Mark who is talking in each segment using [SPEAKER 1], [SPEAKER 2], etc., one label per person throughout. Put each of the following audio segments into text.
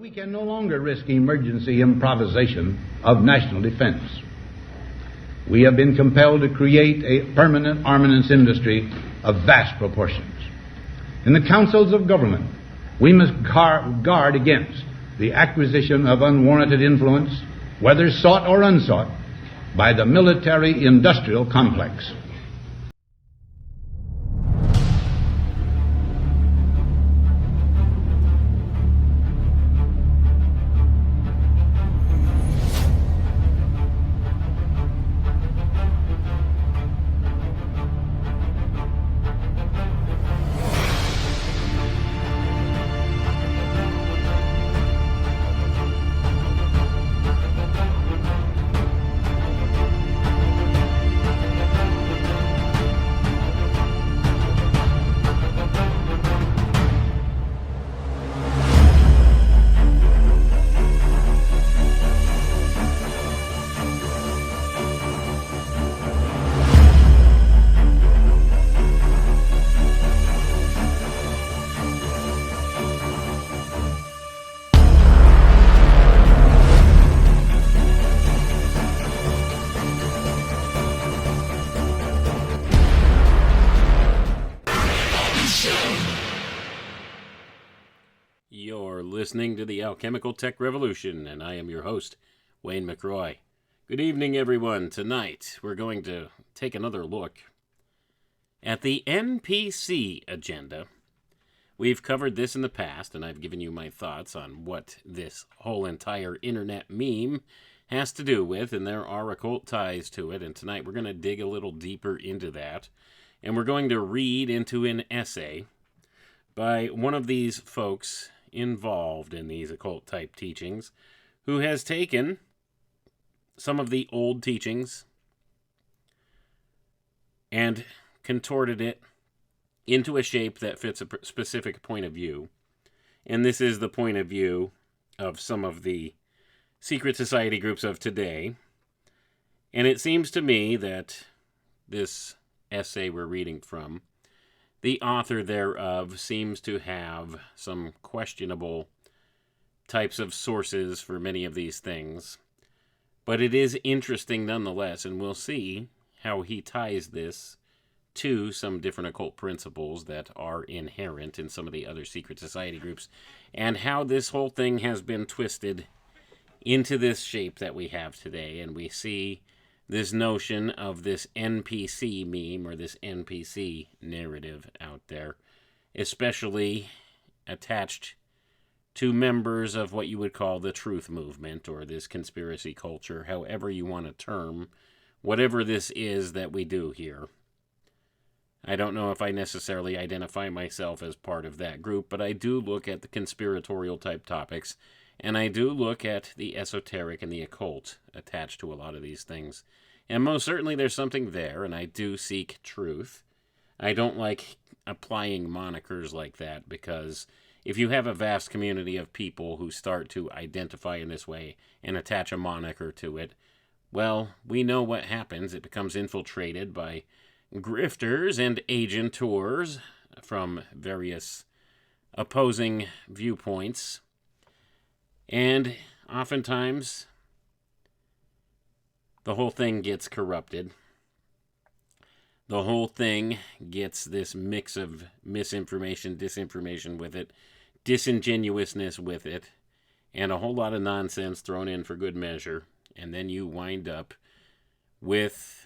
[SPEAKER 1] We can no longer risk emergency improvisation of national defense. We have been compelled to create a permanent armaments industry of vast proportions. In the councils of government, we must guard against the acquisition of unwarranted influence, whether sought or unsought, by the military-industrial complex.
[SPEAKER 2] You're listening to the Alchemical Tech Revolution, and I am your host, Wayne McRoy. Good evening, everyone. Tonight, we're going to take another look at the NPC agenda. We've covered this in the past, and I've given you my thoughts on what this whole entire internet meme has to do with, and there are occult ties to it, and tonight we're going to dig a little deeper into that, and we're going to read into an essay by one of these folks involved in these occult type teachings, who has taken some of the old teachings and contorted it into a shape that fits a specific point of view. And this is the point of view of some of the secret society groups of today. And it seems to me that this essay we're reading from, the author thereof seems to have some questionable types of sources for many of these things. But it is interesting nonetheless, and we'll see how he ties this to some different occult principles that are inherent in some of the other secret society groups, and how this whole thing has been twisted into this shape that we have today. And we see this notion of this NPC meme or this NPC narrative out there, especially attached to members of what you would call the truth movement or this conspiracy culture, however you want to term whatever this is that we do here. I don't know if I necessarily identify myself as part of that group, but I do look at the conspiratorial type topics, and I do look at the esoteric and the occult attached to a lot of these things. And most certainly there's something there, and I do seek truth. I don't like applying monikers like that, because if you have a vast community of people who start to identify in this way and attach a moniker to it, well, we know what happens. It becomes infiltrated by grifters and agentors from various opposing viewpoints. And oftentimes, the whole thing gets corrupted. The whole thing gets this mix of misinformation, disinformation with it, disingenuousness with it, and a whole lot of nonsense thrown in for good measure. And then you wind up with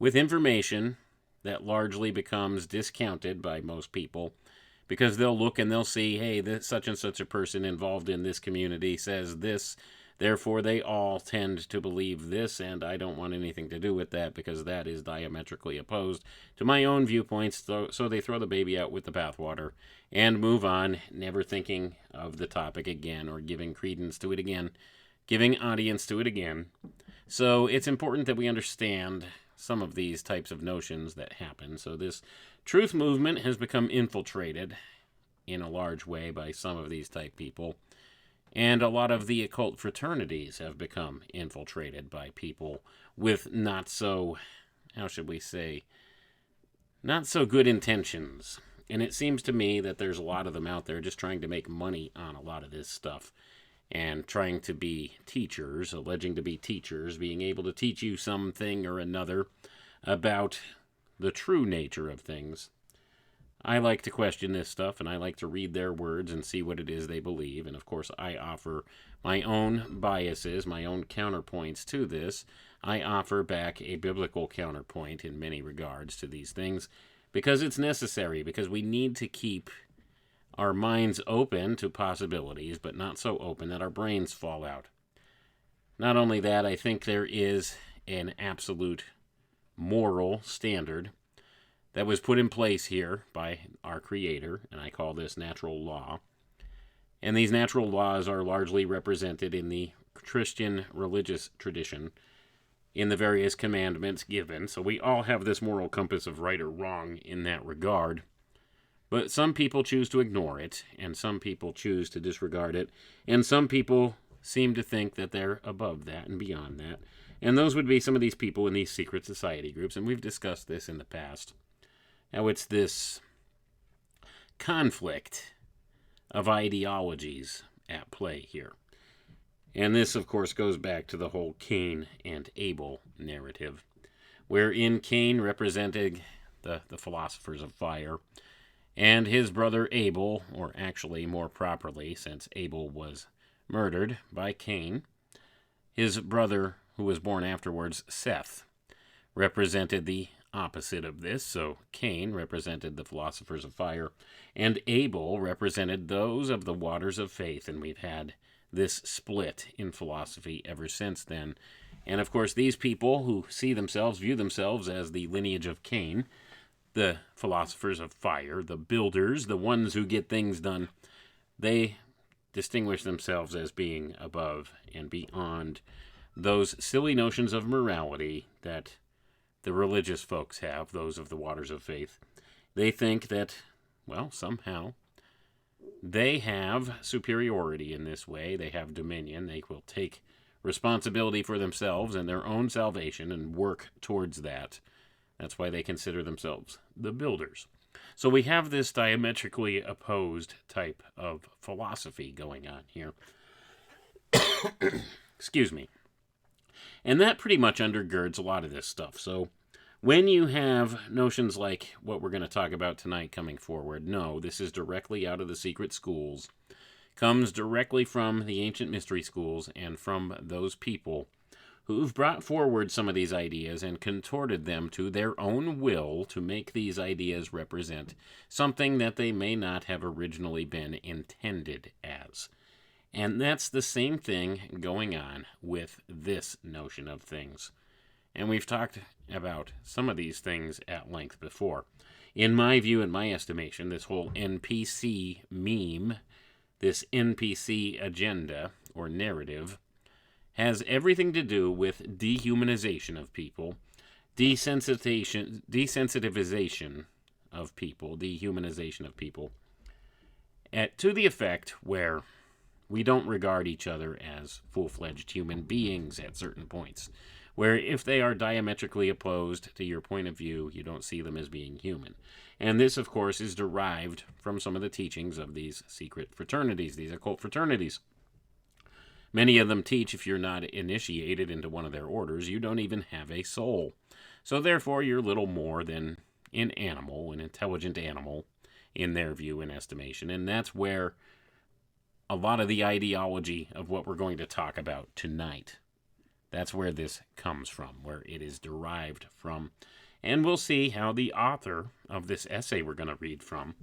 [SPEAKER 2] information that largely becomes discounted by most people, because they'll look and they'll see, hey, this such and such a person involved in this community says this, therefore they all tend to believe this, and I don't want anything to do with that because that is diametrically opposed to my own viewpoints. So they throw the baby out with the bathwater and move on, never thinking of the topic again or giving credence to it again, giving audience to it again. So it's important that we understand some of these types of notions that happen. So this truth movement has become infiltrated in a large way by some of these type people. And a lot of the occult fraternities have become infiltrated by people with not so, how should we say, not so good intentions. And it seems to me that there's a lot of them out there just trying to make money on a lot of this stuff and trying to be teachers, alleging to be teachers, being able to teach you something or another about the true nature of things. I like to question this stuff, and I like to read their words and see what it is they believe. And of course, I offer my own biases, my own counterpoints to this. I offer back a biblical counterpoint in many regards to these things because it's necessary, because we need to keep our minds open to possibilities, but not so open that our brains fall out. Not only that, I think there is an absolute moral standard that was put in place here by our Creator, and I call this natural law. And these natural laws are largely represented in the Christian religious tradition in the various commandments given. So we all have this moral compass of right or wrong in that regard. But some people choose to ignore it, and some people choose to disregard it, and some people seem to think that they're above that and beyond that. And those would be some of these people in these secret society groups, and we've discussed this in the past. Now, it's this conflict of ideologies at play here. And this, of course, goes back to the whole Cain and Abel narrative, wherein Cain represented the philosophers of fire, and his brother Abel, or actually more properly, since Abel was murdered by Cain, his brother, who was born afterwards, Seth, represented the opposite of this. So Cain represented the philosophers of fire, and Abel represented those of the waters of faith, and we've had this split in philosophy ever since then. And of course, these people who view themselves as the lineage of Cain, the philosophers of fire, the builders, the ones who get things done, they distinguish themselves as being above and beyond those silly notions of morality that the religious folks have, those of the waters of faith. They think that, well, somehow they have superiority in this way. They have dominion. They will take responsibility for themselves and their own salvation and work towards that. That's why they consider themselves the builders. So we have this diametrically opposed type of philosophy going on here. Excuse me. And that pretty much undergirds a lot of this stuff. So when you have notions like what we're going to talk about tonight coming forward, no, this is directly out of the secret schools, comes directly from the ancient mystery schools and from those people who've brought forward some of these ideas and contorted them to their own will to make these ideas represent something that they may not have originally been intended as. And that's the same thing going on with this notion of things. And we've talked about some of these things at length before. In my view and my estimation, this whole NPC meme, this NPC agenda or narrative, has everything to do with dehumanization of people, desensitivization of people, dehumanization of people, to the effect where we don't regard each other as full-fledged human beings at certain points, where if they are diametrically opposed to your point of view, you don't see them as being human. And this, of course, is derived from some of the teachings of these secret fraternities, these occult fraternities. Many of them teach if you're not initiated into one of their orders, you don't even have a soul. So therefore, you're little more than an animal, an intelligent animal, in their view and estimation. And that's where a lot of the ideology of what we're going to talk about tonight, that's where this comes from, where it is derived from. And we'll see how the author of this essay we're going to read from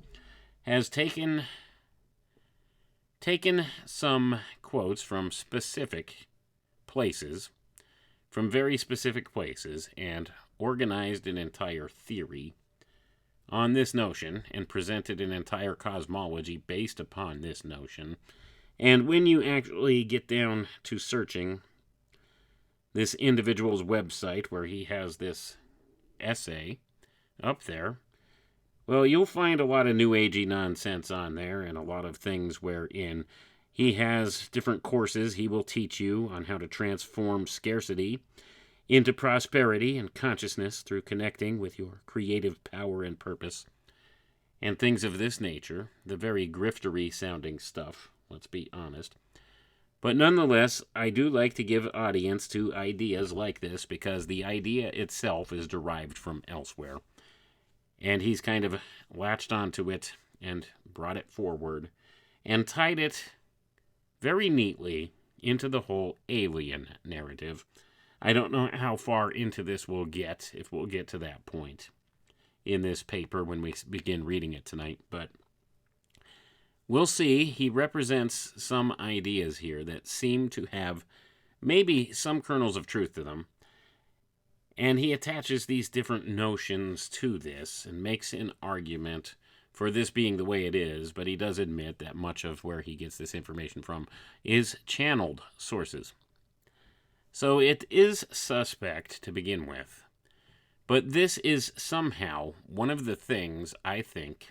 [SPEAKER 2] has taken some quotes from specific places, from very specific places, and organized an entire theory on this notion and presented an entire cosmology based upon this notion. And when you actually get down to searching this individual's website where he has this essay up there, well, you'll find a lot of New Agey nonsense on there and a lot of things wherein he has different courses he will teach you on how to transform scarcity into prosperity and consciousness through connecting with your creative power and purpose. and things of this nature, the very griftery sounding stuff, let's be honest. But nonetheless, I do like to give audience to ideas like this because the idea itself is derived from elsewhere. And he's kind of latched onto it and brought it forward and tied it very neatly into the whole alien narrative. I don't know how far into this we'll get, if we'll get to that point in this paper when we begin reading it tonight, but we'll see. He represents some ideas here that seem to have maybe some kernels of truth to them, and he attaches these different notions to this and makes an argument for this being the way it is, but he does admit that much of where he gets this information from is channeled sources. So it is suspect to begin with, but this is somehow one of the things I think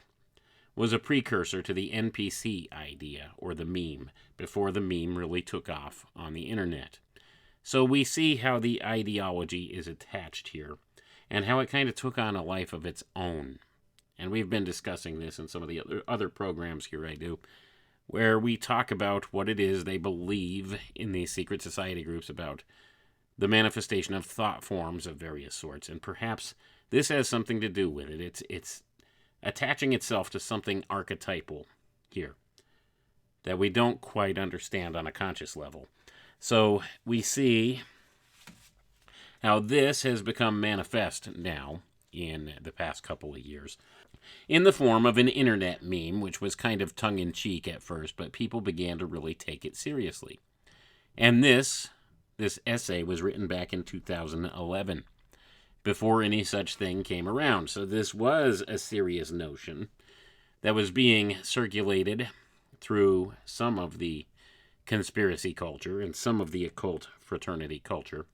[SPEAKER 2] was a precursor to the NPC idea, or the meme, before the meme really took off on the internet. So we see how the ideology is attached here, and how it kind of took on a life of its own. And we've been discussing this in some of the other programs here I do, where we talk about what it is they believe in these secret society groups about the manifestation of thought forms of various sorts, and perhaps this has something to do with it. It's attaching itself to something archetypal here that we don't quite understand on a conscious level. So we see how this has become manifest now in the past couple of years in the form of an internet meme, which was kind of tongue-in-cheek at first, but people began to really take it seriously. And this essay was written back in 2011, before any such thing came around. So this was a serious notion that was being circulated through some of the conspiracy culture and some of the occult fraternity culture.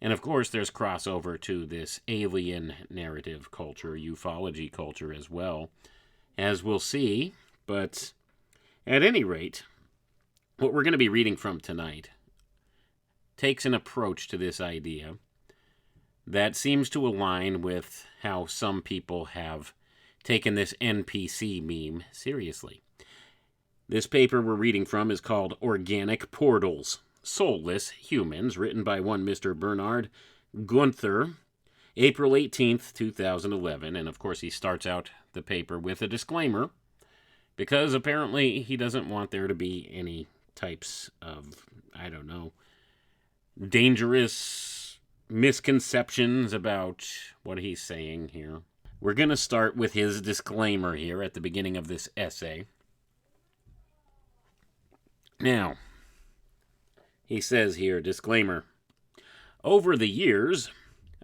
[SPEAKER 2] And of course, there's crossover to this alien narrative culture, ufology culture as well, as we'll see. But at any rate, what we're going to be reading from tonight takes an approach to this idea that seems to align with how some people have taken this NPC meme seriously. This paper we're reading from is called Organic Portals, Soulless Humans, written by one Mr. Bernhard Guenther, April 18th, 2011. And of course, he starts out the paper with a disclaimer, because apparently he doesn't want there to be any types of, dangerous misconceptions about what he's saying here. We're going to start with his disclaimer here at the beginning of this essay. Now, he says here, disclaimer, over the years,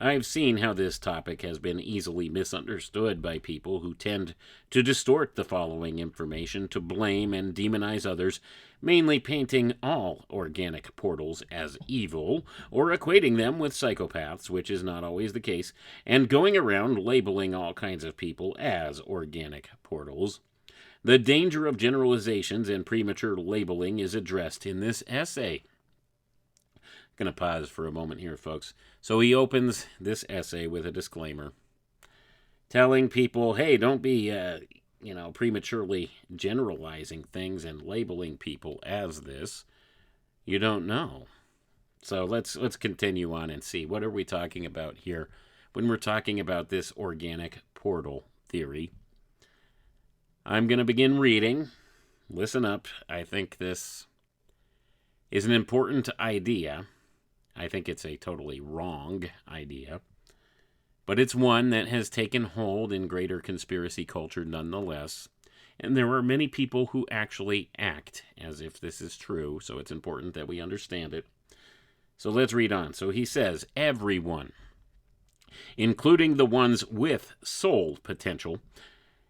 [SPEAKER 2] I've seen how this topic has been easily misunderstood by people who tend to distort the following information to blame and demonize others, mainly painting all organic portals as evil, or equating them with psychopaths, which is not always the case, and going around labeling all kinds of people as organic portals. The danger of generalizations and premature labeling is addressed in this essay. Going to pause for a moment here, folks. So he opens this essay with a disclaimer, telling people, hey, don't be, prematurely generalizing things and labeling people as this. You don't know. So let's continue on and see, what are we talking about here when we're talking about this organic portal theory? I'm going to begin reading. Listen up. I think this is an important idea. I think it's a totally wrong idea, but it's one that has taken hold in greater conspiracy culture nonetheless, and there are many people who actually act as if this is true, so it's important that we understand it. So let's read on. So he says, everyone, including the ones with soul potential,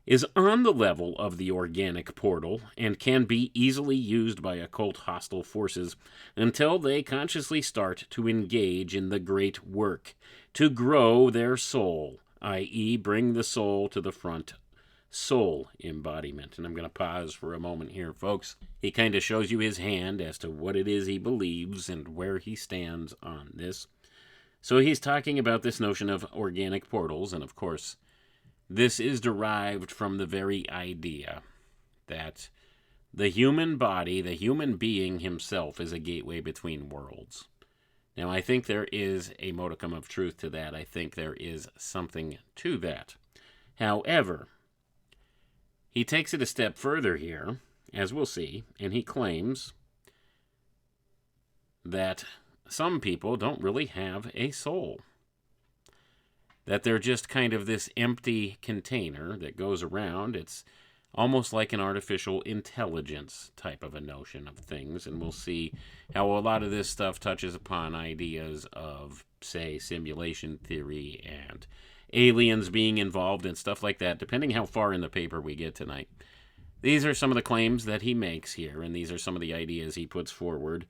[SPEAKER 2] is on the level of the organic portal and can be easily used by occult hostile forces until they consciously start to engage in the great work to grow their soul, i.e. bring the soul to the front, soul embodiment. And I'm going to pause for a moment here, folks. He kind of shows you his hand as to what it is he believes and where he stands on this. So he's talking about this notion of organic portals, and of course, This is derived from the very idea that the human body, the human being himself, is a gateway between worlds. Now, I think there is a modicum of truth to that. I think there is something to that. However, he takes it a step further here, as we'll see, and he claims that some people don't really have a soul. That they're just kind of this empty container that goes around. It's almost like an artificial intelligence type of a notion of things, and we'll see how a lot of this stuff touches upon ideas of, say, simulation theory and aliens being involved and stuff like that, depending how far in the paper we get tonight. These are some of the claims that he makes here, and these are some of the ideas he puts forward.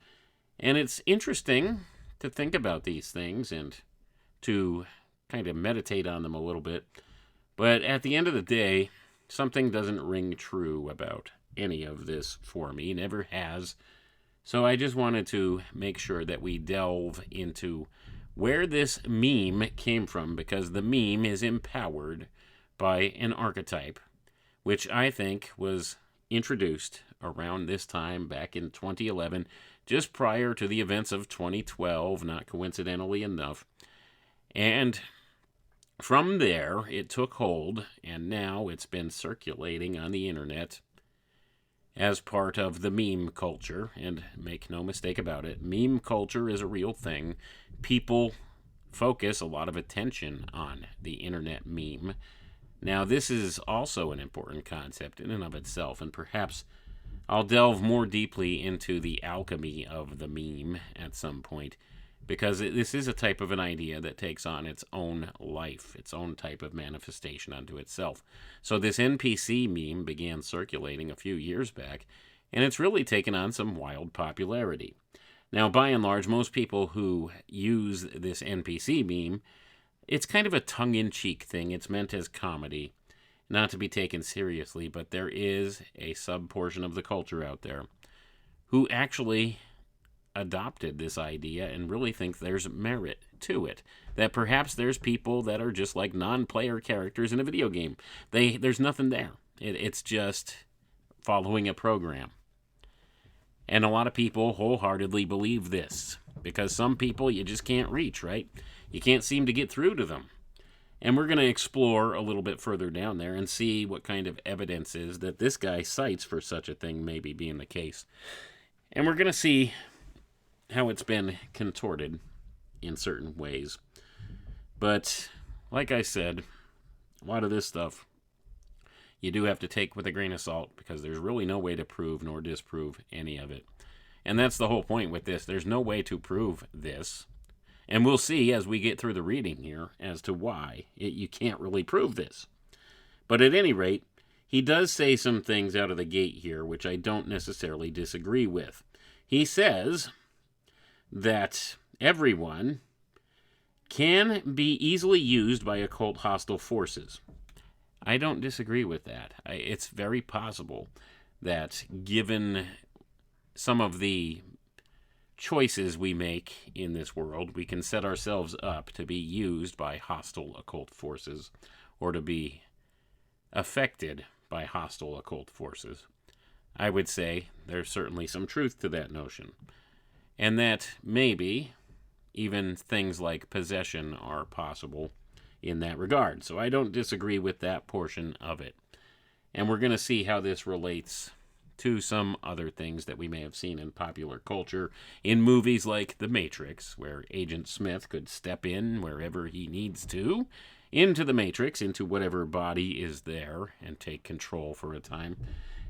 [SPEAKER 2] And it's interesting to think about these things and to kind of meditate on them a little bit. But at the end of the day, something doesn't ring true about any of this for me, never has. So I just wanted to make sure that we delve into where this meme came from, because the meme is empowered by an archetype, which I think was introduced around this time back in 2011, just prior to the events of 2012, not coincidentally enough. And from there, it took hold, and now it's been circulating on the internet as part of the meme culture. And make no mistake about it, meme culture is a real thing. People focus a lot of attention on the internet meme. Now, this is also an important concept in and of itself, and perhaps I'll delve more deeply into the alchemy of the meme at some point, because this is a type of an idea that takes on its own life, its own type of manifestation unto itself. So this NPC meme began circulating a few years back, and it's really taken on some wild popularity. Now, by and large, most people who use this NPC meme, it's kind of a tongue-in-cheek thing. It's meant as comedy, not to be taken seriously, but there is a sub-portion of the culture out there who actually adopted this idea and really think there's merit to it. That perhaps there's people that are just like non-player characters in a video game. There's nothing there. It's just following a program. And a lot of people wholeheartedly believe this, because some people you just can't reach, right? You can't seem to get through to them. And we're going to explore a little bit further down there and see what kind of evidence is that this guy cites for such a thing maybe being the case. And we're going to see how it's been contorted in certain ways. But, like I said, a lot of this stuff you do have to take with a grain of salt, because there's really no way to prove nor disprove any of it. And that's the whole point with this. There's no way to prove this. And we'll see as we get through the reading here as to why you can't really prove this. But at any rate, he does say some things out of the gate here which I don't necessarily disagree with. He says that everyone can be easily used by occult hostile forces. I don't disagree with that. It's very possible that given some of the choices we make in this world, we can set ourselves up to be used by hostile occult forces, or to be affected by hostile occult forces. I would say there's certainly some truth to that notion. And that maybe even things like possession are possible in that regard. So I don't disagree with that portion of it. And we're going to see how this relates to some other things that we may have seen in popular culture, in movies like The Matrix, where Agent Smith could step in wherever he needs to, into the Matrix, into whatever body is there, and take control for a time.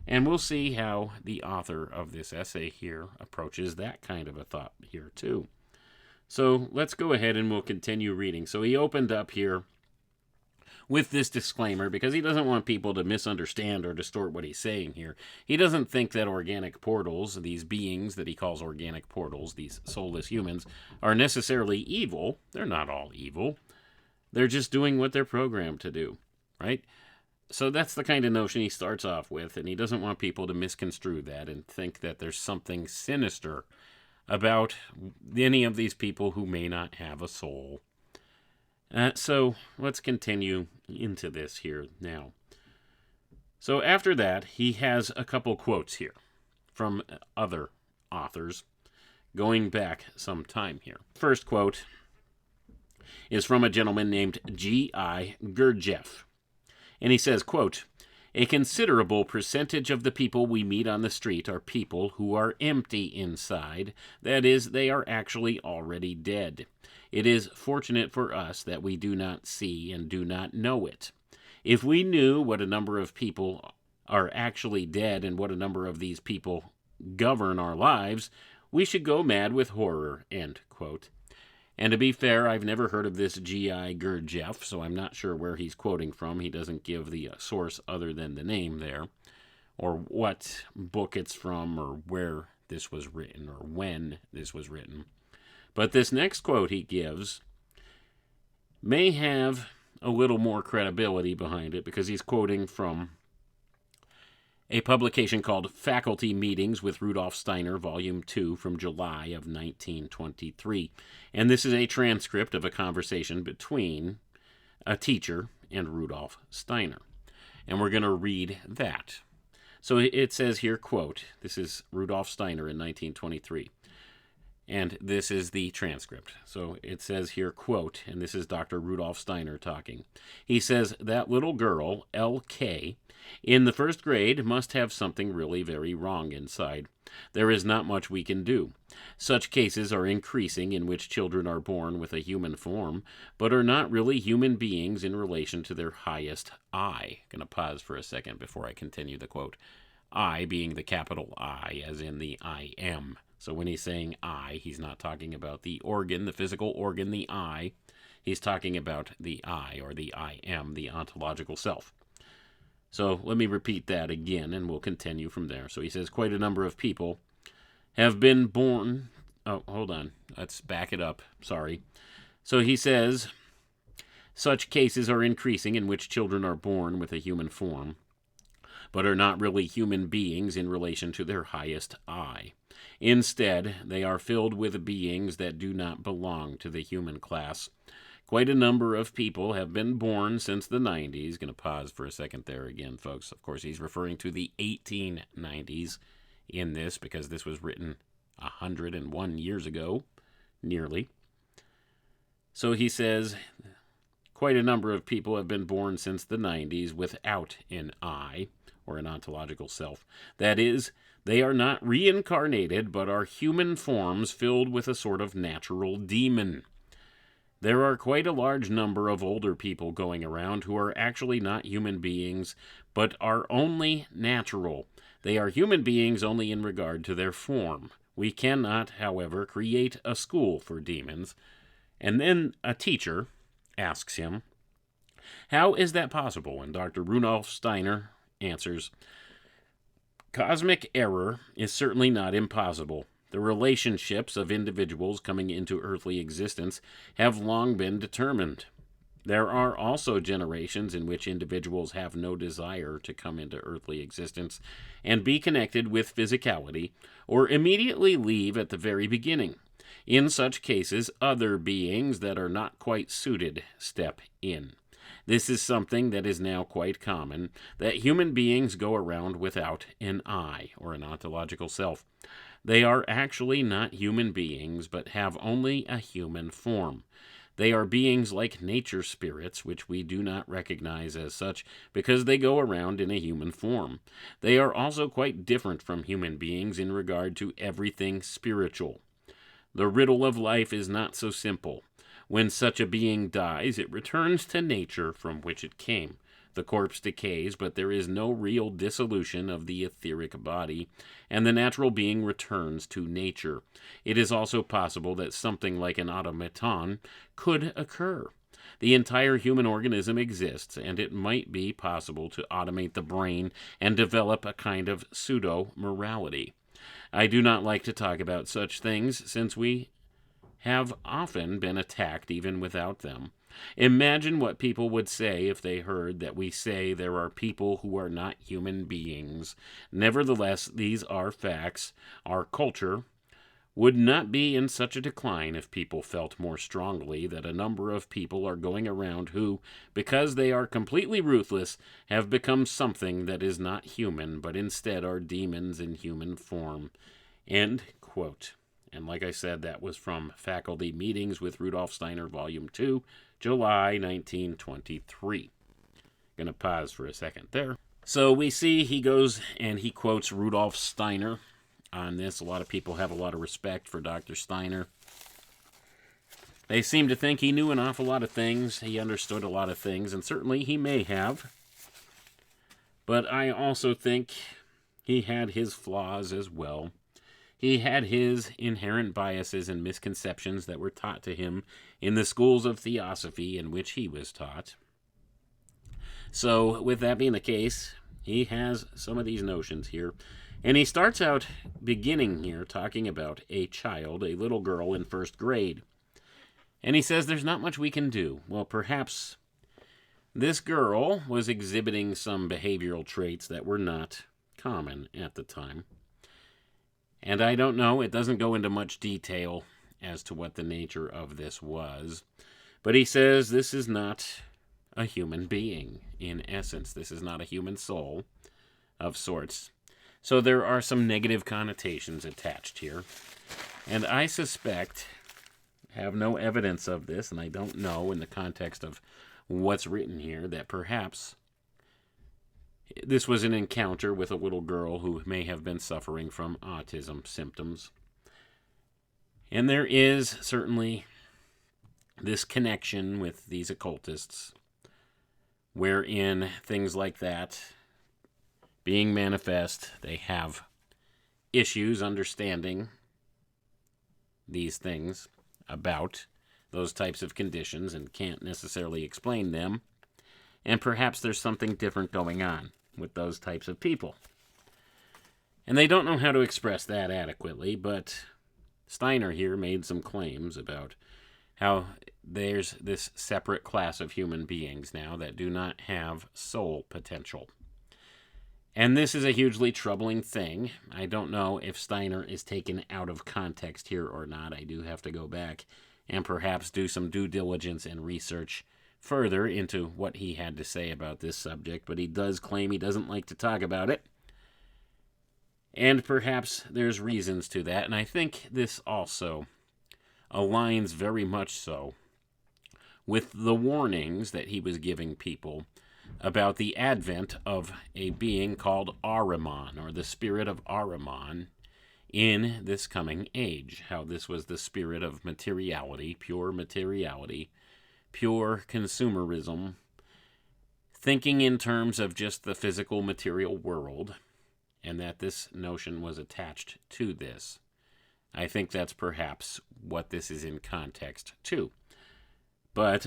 [SPEAKER 2] And we'll see how the author of this essay here approaches that kind of a thought here too. So let's go ahead and we'll continue reading. So he opened up here with this disclaimer, because he doesn't want people to misunderstand or distort what he's saying here. He doesn't think that organic portals, these beings that he calls organic portals, these soulless humans, are necessarily evil. They're not all evil. They're just doing what they're programmed to do, right? So that's the kind of notion he starts off with, and he doesn't want people to misconstrue that and think that there's something sinister about any of these people who may not have a soul. So let's continue into this here now. So after that, he has a couple quotes here from other authors going back some time here. First quote is from a gentleman named G.I. Gurdjieff. And he says, quote, "A considerable percentage of the people we meet on the street are people who are empty inside. That is, they are actually already dead. It is fortunate for us that we do not see and do not know it. If we knew what a number of people are actually dead and what a number of these people govern our lives, we should go mad with horror," end quote. And to be fair, I've never heard of this G.I. Gurdjieff, so I'm not sure where he's quoting from. He doesn't give the source other than the name there, or what book it's from, or where this was written, or when this was written. But this next quote he gives may have a little more credibility behind it, because he's quoting from a publication called Faculty Meetings with Rudolf Steiner, Volume 2, from July of 1923. And this is a transcript of a conversation between a teacher and Rudolf Steiner. And we're going to read that. So it says here, quote, this is Rudolf Steiner in 1923. And this is the transcript. So it says here, quote, and this is Dr. Rudolf Steiner talking. He says, "That little girl, L.K., in the first grade must have something really very wrong inside. There is not much we can do. Such cases are increasing in which children are born with a human form, but are not really human beings in relation to their highest I." I'm going to pause for a second before I continue the quote. I being the capital I, as in the I am. So when he's saying I, he's not talking about the organ, the physical organ, the I. He's talking about the I, or the I am, the ontological self. So let me repeat that again, and we'll continue from there. So he says, quite a number of people have been born... Oh, hold on. Let's back it up. Sorry. So he says, such cases are increasing in which children are born with a human form, but are not really human beings in relation to their highest I. Instead, they are filled with beings that do not belong to the human class. Quite a number of people have been born since the 90s. Going to pause for a second there again, folks. Of course, he's referring to the 1890s in this, because this was written 101 years ago, nearly. So he says, quite a number of people have been born since the 90s without an I, or an ontological self. That is, they are not reincarnated, but are human forms filled with a sort of natural demon. There are quite a large number of older people going around who are actually not human beings, but are only natural. They are human beings only in regard to their form. We cannot, however, create a school for demons. And then a teacher asks him, how is that possible? And Dr. Rudolf Steiner answers, cosmic error is certainly not impossible. The relationships of individuals coming into earthly existence have long been determined. There are also generations in which individuals have no desire to come into earthly existence and be connected with physicality, or immediately leave at the very beginning. In such cases, other beings that are not quite suited step in. This is something that is now quite common, that human beings go around without an I, or an ontological self. They are actually not human beings, but have only a human form. They are beings like nature spirits, which we do not recognize as such because they go around in a human form. They are also quite different from human beings in regard to everything spiritual. The riddle of life is not so simple. When such a being dies, it returns to nature from which it came. The corpse decays, but there is no real dissolution of the etheric body, and the natural being returns to nature. It is also possible that something like an automaton could occur. The entire human organism exists, and it might be possible to automate the brain and develop a kind of pseudo-morality. I do not like to talk about such things, since we have often been attacked even without them. Imagine what people would say if they heard that we say there are people who are not human beings. Nevertheless, these are facts. Our culture, would not be in such a decline if people felt more strongly that a number of people are going around who, because they are completely ruthless, have become something that is not human, but instead are demons in human form. End quote. And like I said, that was from Faculty Meetings with Rudolf Steiner, Volume 2, July 1923. Gonna pause for a second there. So we see he goes and he quotes Rudolf Steiner on this. A lot of people have a lot of respect for Dr. Steiner. They seem to think he knew an awful lot of things. He understood a lot of things, and certainly he may have. But I also think he had his flaws as well. He had his inherent biases and misconceptions that were taught to him in the schools of theosophy in which he was taught. So, with that being the case, he has some of these notions here. And he starts out beginning here talking about a child, a little girl in first grade. And he says there's not much we can do. Well, perhaps this girl was exhibiting some behavioral traits that were not common at the time. And I don't know, it doesn't go into much detail as to what the nature of this was. But he says this is not a human being, in essence. This is not a human soul of sorts. So there are some negative connotations attached here. And I suspect, have no evidence of this, and I don't know in the context of what's written here, that perhaps this was an encounter with a little girl who may have been suffering from autism symptoms. And there is certainly this connection with these occultists, wherein things like that being manifest, they have issues understanding these things about those types of conditions and can't necessarily explain them. And perhaps there's something different going on with those types of people. And they don't know how to express that adequately, but Steiner here made some claims about how there's this separate class of human beings now that do not have soul potential. And this is a hugely troubling thing. I don't know if Steiner is taken out of context here or not. I do have to go back and perhaps do some due diligence and research further into what he had to say about this subject, but he does claim he doesn't like to talk about it. And perhaps there's reasons to that, and I think this also aligns very much so with the warnings that he was giving people about the advent of a being called Ahriman, or the spirit of Ahriman, in this coming age. How this was the spirit of materiality, pure consumerism, thinking in terms of just the physical material world, and that this notion was attached to this. I think that's perhaps what this is in context to. But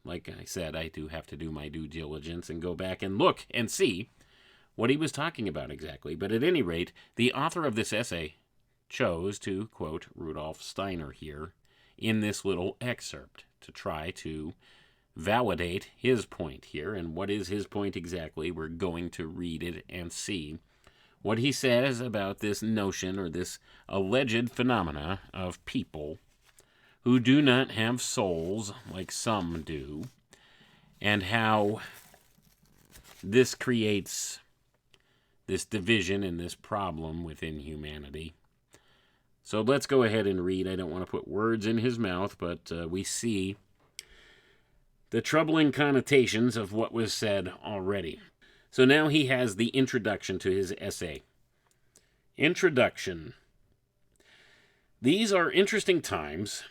[SPEAKER 2] like I said, I do have to do my due diligence and go back and look and see what he was talking about exactly. But at any rate, the author of this essay chose to quote Rudolf Steiner here in this little excerpt to try to validate his point here. And what is his point exactly? We're going to read it and see what he says about this notion or this alleged phenomena of people who do not have souls like some do, and how this creates this division and this problem within humanity. So let's go ahead and read. I don't want to put words in his mouth, but we see the troubling connotations of what was said already. So now he has the introduction to his essay. Introduction. These are interesting times.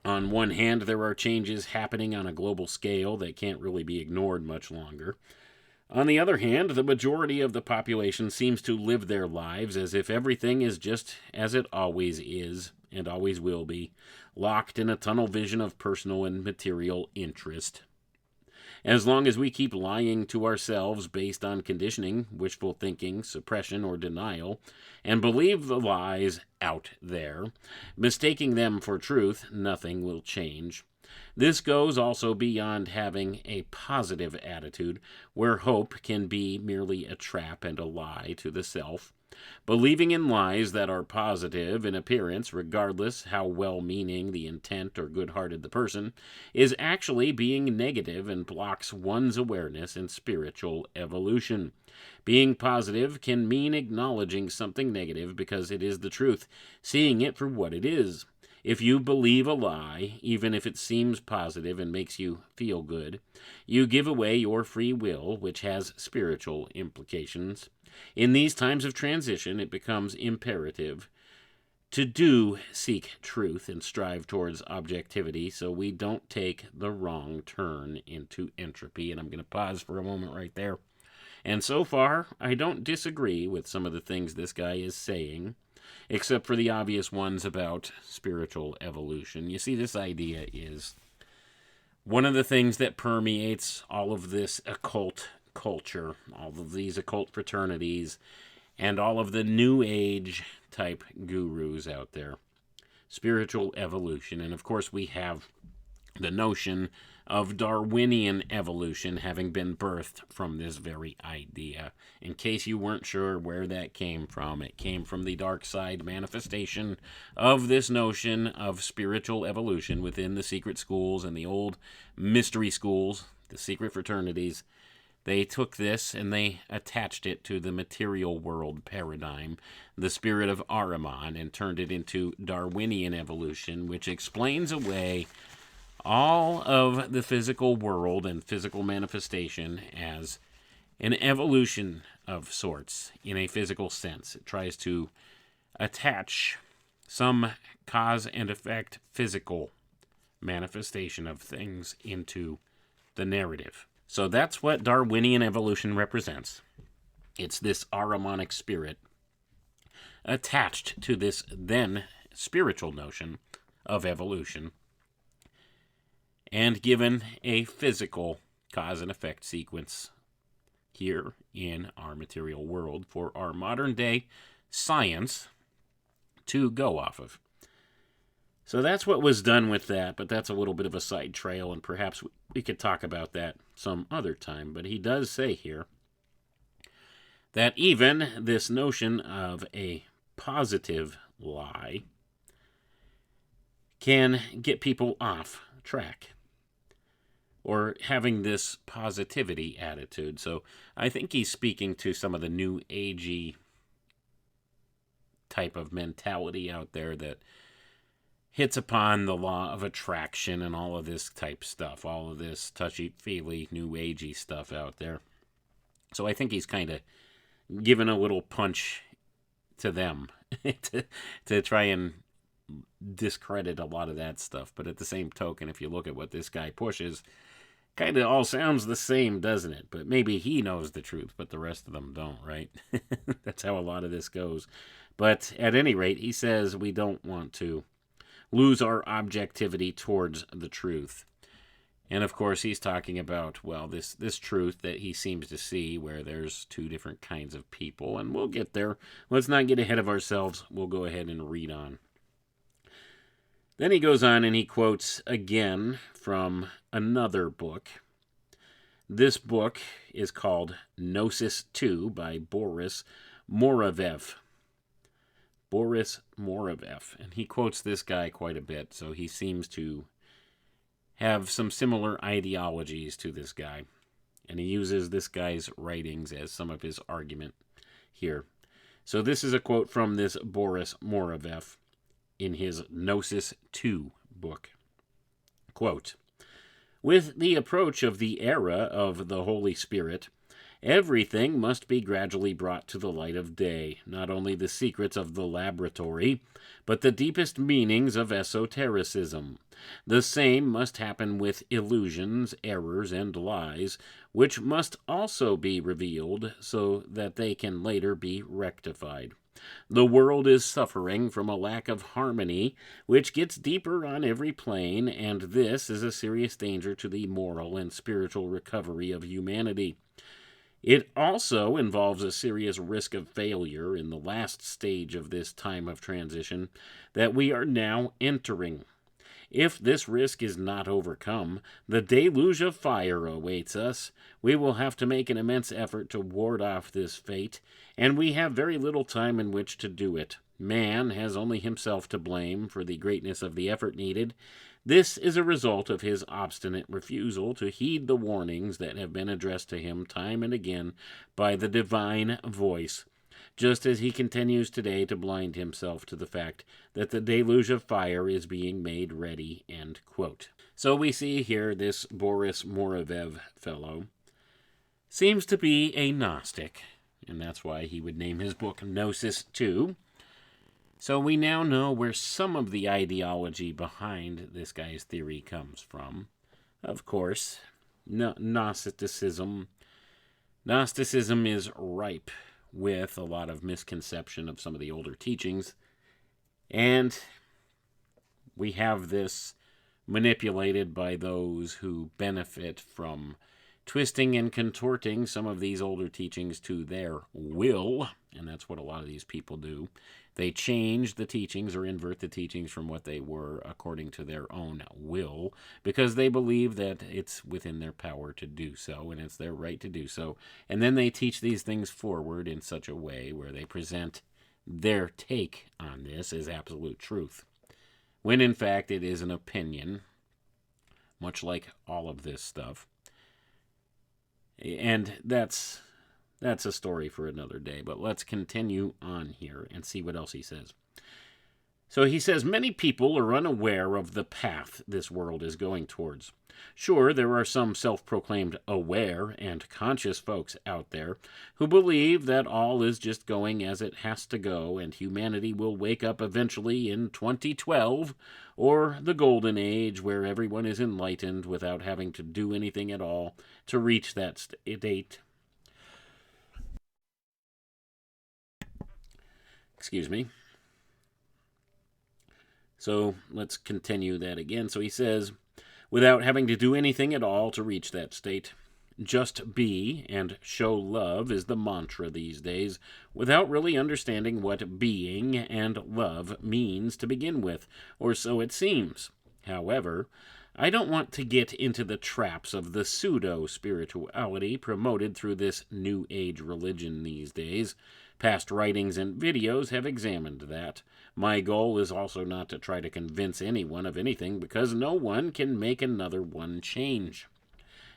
[SPEAKER 2] On one hand, there are changes happening on a global scale that can't really be ignored much longer. On the other hand, the majority of the population seems to live their lives as if everything is just as it always is and always will be, locked in a tunnel vision of personal and material interest. As long as we keep lying to ourselves based on conditioning, wishful thinking, suppression, or denial, and believe the lies out there, mistaking them for truth, nothing will change. This goes also beyond having a positive attitude, where hope can be merely a trap and a lie to the self, Believing in lies that are positive in appearance, regardless how well-meaning the intent or good-hearted the person, is actually being negative and blocks one's awareness in spiritual evolution. Being positive can mean acknowledging something negative because it is the truth, seeing it for what it is. If you believe a lie, even if it seems positive and makes you feel good, you give away your free will, which has spiritual implications. In these times of transition, it becomes imperative to seek truth and strive towards objectivity so we don't take the wrong turn into entropy. And I'm going to pause for a moment right there. And so far, I don't disagree with some of the things this guy is saying, except for the obvious ones about spiritual evolution. You see, this idea is one of the things that permeates all of this occult culture, all of these occult fraternities, and all of the New Age type gurus out there. Spiritual evolution. And of course, we have the notion of Darwinian evolution having been birthed from this very idea. In case you weren't sure where that came from, it came from the dark side manifestation of this notion of spiritual evolution within the secret schools and the old mystery schools, the secret fraternities. They took this and they attached it to the material world paradigm, the spirit of Ahriman, and turned it into Darwinian evolution, which explains away all of the physical world and physical manifestation as an evolution of sorts in a physical sense. It tries to attach some cause and effect physical manifestation of things into the narrative. So that's what Darwinian evolution represents. It's this Ahrimanic spirit attached to this then spiritual notion of evolution and given a physical cause and effect sequence here in our material world for our modern day science to go off of. So that's what was done with that, but that's a little bit of a side trail, and perhaps we could talk about that some other time. But he does say here that even this notion of a positive lie can get people off track, or having this positivity attitude. So I think he's speaking to some of the new agey type of mentality out there that hits upon the law of attraction and all of this type stuff, all of this touchy-feely, new agey stuff out there. So I think he's kind of giving a little punch to them to try and discredit a lot of that stuff. But at the same token, if you look at what this guy pushes, kind of all sounds the same, doesn't it? But maybe he knows the truth, but the rest of them don't, right? That's how a lot of this goes. But at any rate, he says we don't want to lose our objectivity towards the truth. And of course, he's talking about, well, this truth that he seems to see where there's two different kinds of people, and we'll get there. Let's not get ahead of ourselves. We'll go ahead and read on. Then he goes on and he quotes again from another book. This book is called Gnosis 2 by Boris Moravev. Boris Moravev. And he quotes this guy quite a bit, so he seems to have some similar ideologies to this guy. And he uses this guy's writings as some of his argument here. So this is a quote from this Boris Moravev in his Gnosis 2 book. Quote, "With the approach of the era of the Holy Spirit, everything must be gradually brought to the light of day, not only the secrets of the laboratory, but the deepest meanings of esotericism. The same must happen with illusions, errors, and lies, which must also be revealed so that they can later be rectified. The world is suffering from a lack of harmony, which gets deeper on every plane, and this is a serious danger to the moral and spiritual recovery of humanity. It also involves a serious risk of failure in the last stage of this time of transition that we are now entering. If this risk is not overcome, the deluge of fire awaits us. We will have to make an immense effort to ward off this fate, and we have very little time in which to do it. Man has only himself to blame for the greatness of the effort needed. This is a result of his obstinate refusal to heed the warnings that have been addressed to him time and again by the divine voice, just as he continues today to blind himself to the fact that the deluge of fire is being made ready, end quote. So we see here this Boris Morovev fellow seems to be a Gnostic, and that's why he would name his book Gnosis too. So we now know where some of the ideology behind this guy's theory comes from. Of course, Gnosticism is ripe with a lot of misconception of some of the older teachings, and we have this manipulated by those who benefit from twisting and contorting some of these older teachings to their will, and that's what a lot of these people do. They change the teachings or invert the teachings from what they were according to their own will, because they believe that it's within their power to do so, and it's their right to do so. And then they teach these things forward in such a way where they present their take on this as absolute truth, when in fact it is an opinion, much like all of this stuff. And that's a story for another day, but let's continue on here and see what else he says. So he says, many people are unaware of the path this world is going towards. Sure, there are some self-proclaimed aware and conscious folks out there who believe that all is just going as it has to go and humanity will wake up eventually in 2012, or the golden age where everyone is enlightened without having to do anything at all to reach that date. Excuse me. So let's continue that again. So he says, without having to do anything at all to reach that state, just be and show love is the mantra these days, without really understanding what being and love means to begin with, or so it seems. However, I don't want to get into the traps of the pseudo-spirituality promoted through this New Age religion these days. Past writings and videos have examined that. My goal is also not to try to convince anyone of anything, because no one can make another one change.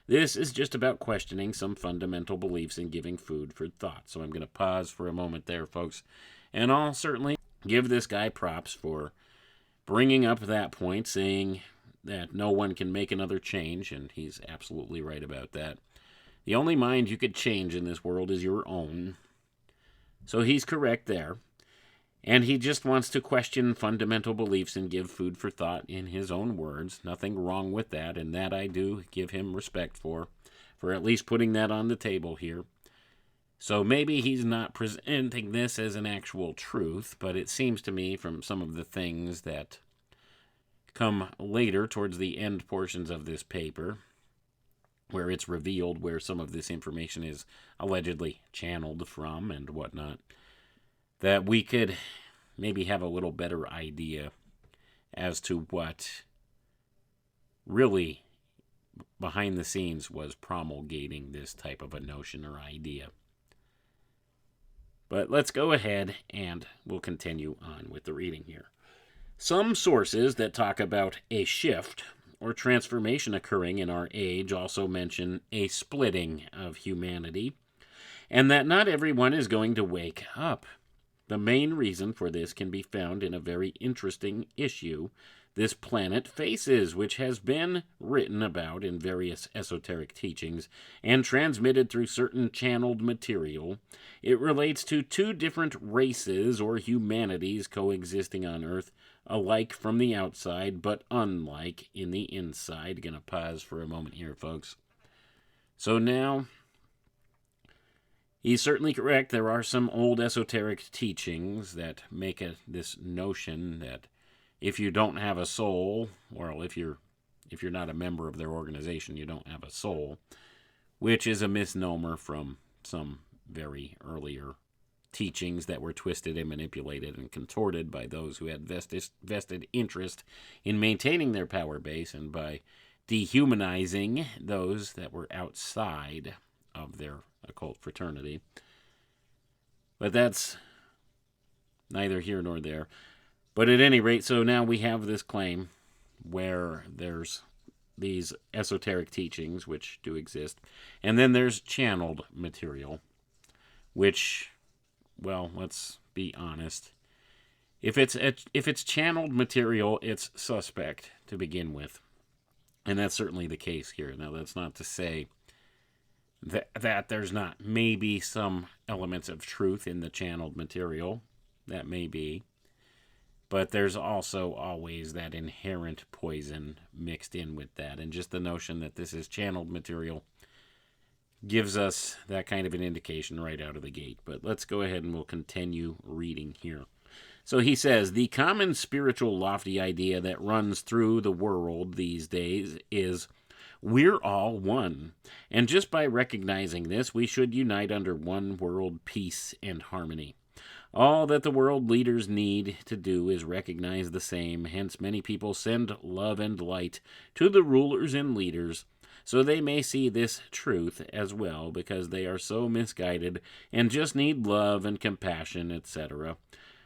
[SPEAKER 2] This is just about questioning some fundamental beliefs and giving food for thought. So I'm going to pause for a moment there, folks. And I'll certainly give this guy props for bringing up that point, saying that no one can make another change, and he's absolutely right about that. The only mind you could change in this world is your own. So he's correct there. And he just wants to question fundamental beliefs and give food for thought in his own words. Nothing wrong with that, and that I do give him respect for at least putting that on the table here. So maybe he's not presenting this as an actual truth, but it seems to me from some of the things that come later towards the end portions of this paper, where it's revealed where some of this information is allegedly channeled from and whatnot, that we could maybe have a little better idea as to what really behind the scenes was promulgating this type of a notion or idea. But let's go ahead and we'll continue on with the reading here. Some sources that talk about a shift or transformation occurring in our age also mention a splitting of humanity, and that not everyone is going to wake up. The main reason for this can be found in a very interesting issue this planet faces, which has been written about in various esoteric teachings and transmitted through certain channeled material. It relates to two different races or humanities coexisting on Earth, alike from the outside, but unlike in the inside. Gonna pause for a moment here, folks. So now, he's certainly correct. There are some old esoteric teachings that make this notion that if you don't have a soul, or if you're not a member of their organization, you don't have a soul, which is a misnomer from some very earlier teachings that were twisted and manipulated and contorted by those who had vested interest in maintaining their power base, and by dehumanizing those that were outside of their occult fraternity. But that's neither here nor there. But at any rate, so now we have this claim where there's these esoteric teachings, which do exist, and then there's channeled material, which, well, let's be honest. If it's channeled material, it's suspect to begin with. And that's certainly the case here. Now, that's not to say that there's not maybe some elements of truth in the channeled material. That may be. But there's also always that inherent poison mixed in with that. And just the notion that this is channeled material gives us that kind of an indication right out of the gate. But let's go ahead and we'll continue reading here. So he says, the common spiritual lofty idea that runs through the world these days is we're all one. And just by recognizing this, we should unite under one world peace and harmony. All that the world leaders need to do is recognize the same. Hence, many people send love and light to the rulers and leaders, so they may see this truth as well, because they are so misguided and just need love and compassion, etc.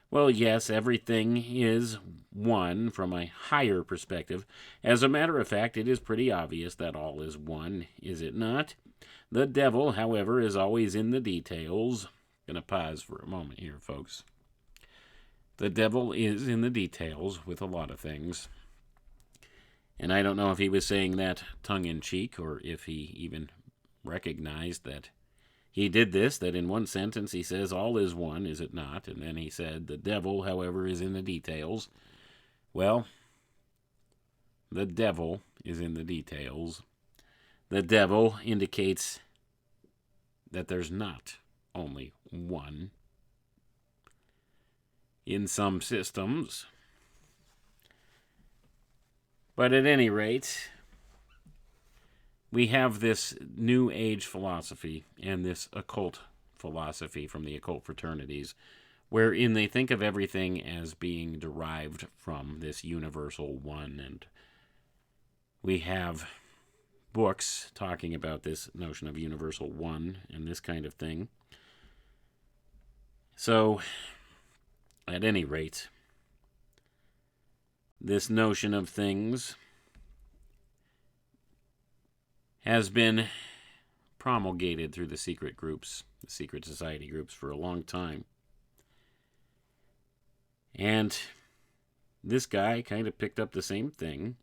[SPEAKER 2] Well, yes, everything is one from a higher perspective. As a matter of fact, it is pretty obvious that all is one, is it not? The devil, however, is always in the details. Going to pause for a moment here, folks. The devil is in the details with a lot of things. And I don't know if he was saying that tongue-in-cheek, or if he even recognized that he did this, that in one sentence he says, all is one, is it not? And then he said, the devil, however, is in the details. Well, the devil is in the details. The devil indicates that there's not only one. In some systems. But at any rate, we have this New Age philosophy and this occult philosophy from the occult fraternities, wherein they think of everything as being derived from this universal one. And we have books talking about this notion of universal one and this kind of thing. So, at any rate, this notion of things has been promulgated through the secret groups, the secret society groups, for a long time. And this guy kind of picked up the same thing.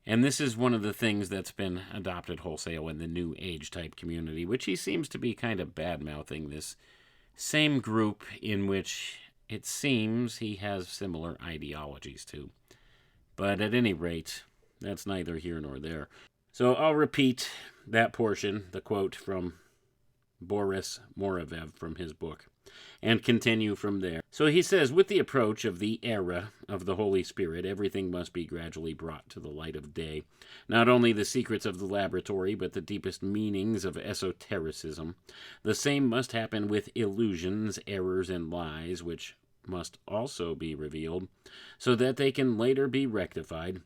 [SPEAKER 2] And this is one of the things that's been adopted wholesale in the New Age type community, which he seems to be kind of bad-mouthing this same group in which it seems he has similar ideologies to. But at any rate, that's neither here nor there. So I'll repeat that portion, the quote from Boris Morovev from his book, and continue from there. So he says, with the approach of the era of the Holy Spirit, everything must be gradually brought to the light of day. Not only the secrets of the laboratory, but the deepest meanings of esotericism. The same must happen with illusions, errors, and lies, which must also be revealed, so that they can later be rectified.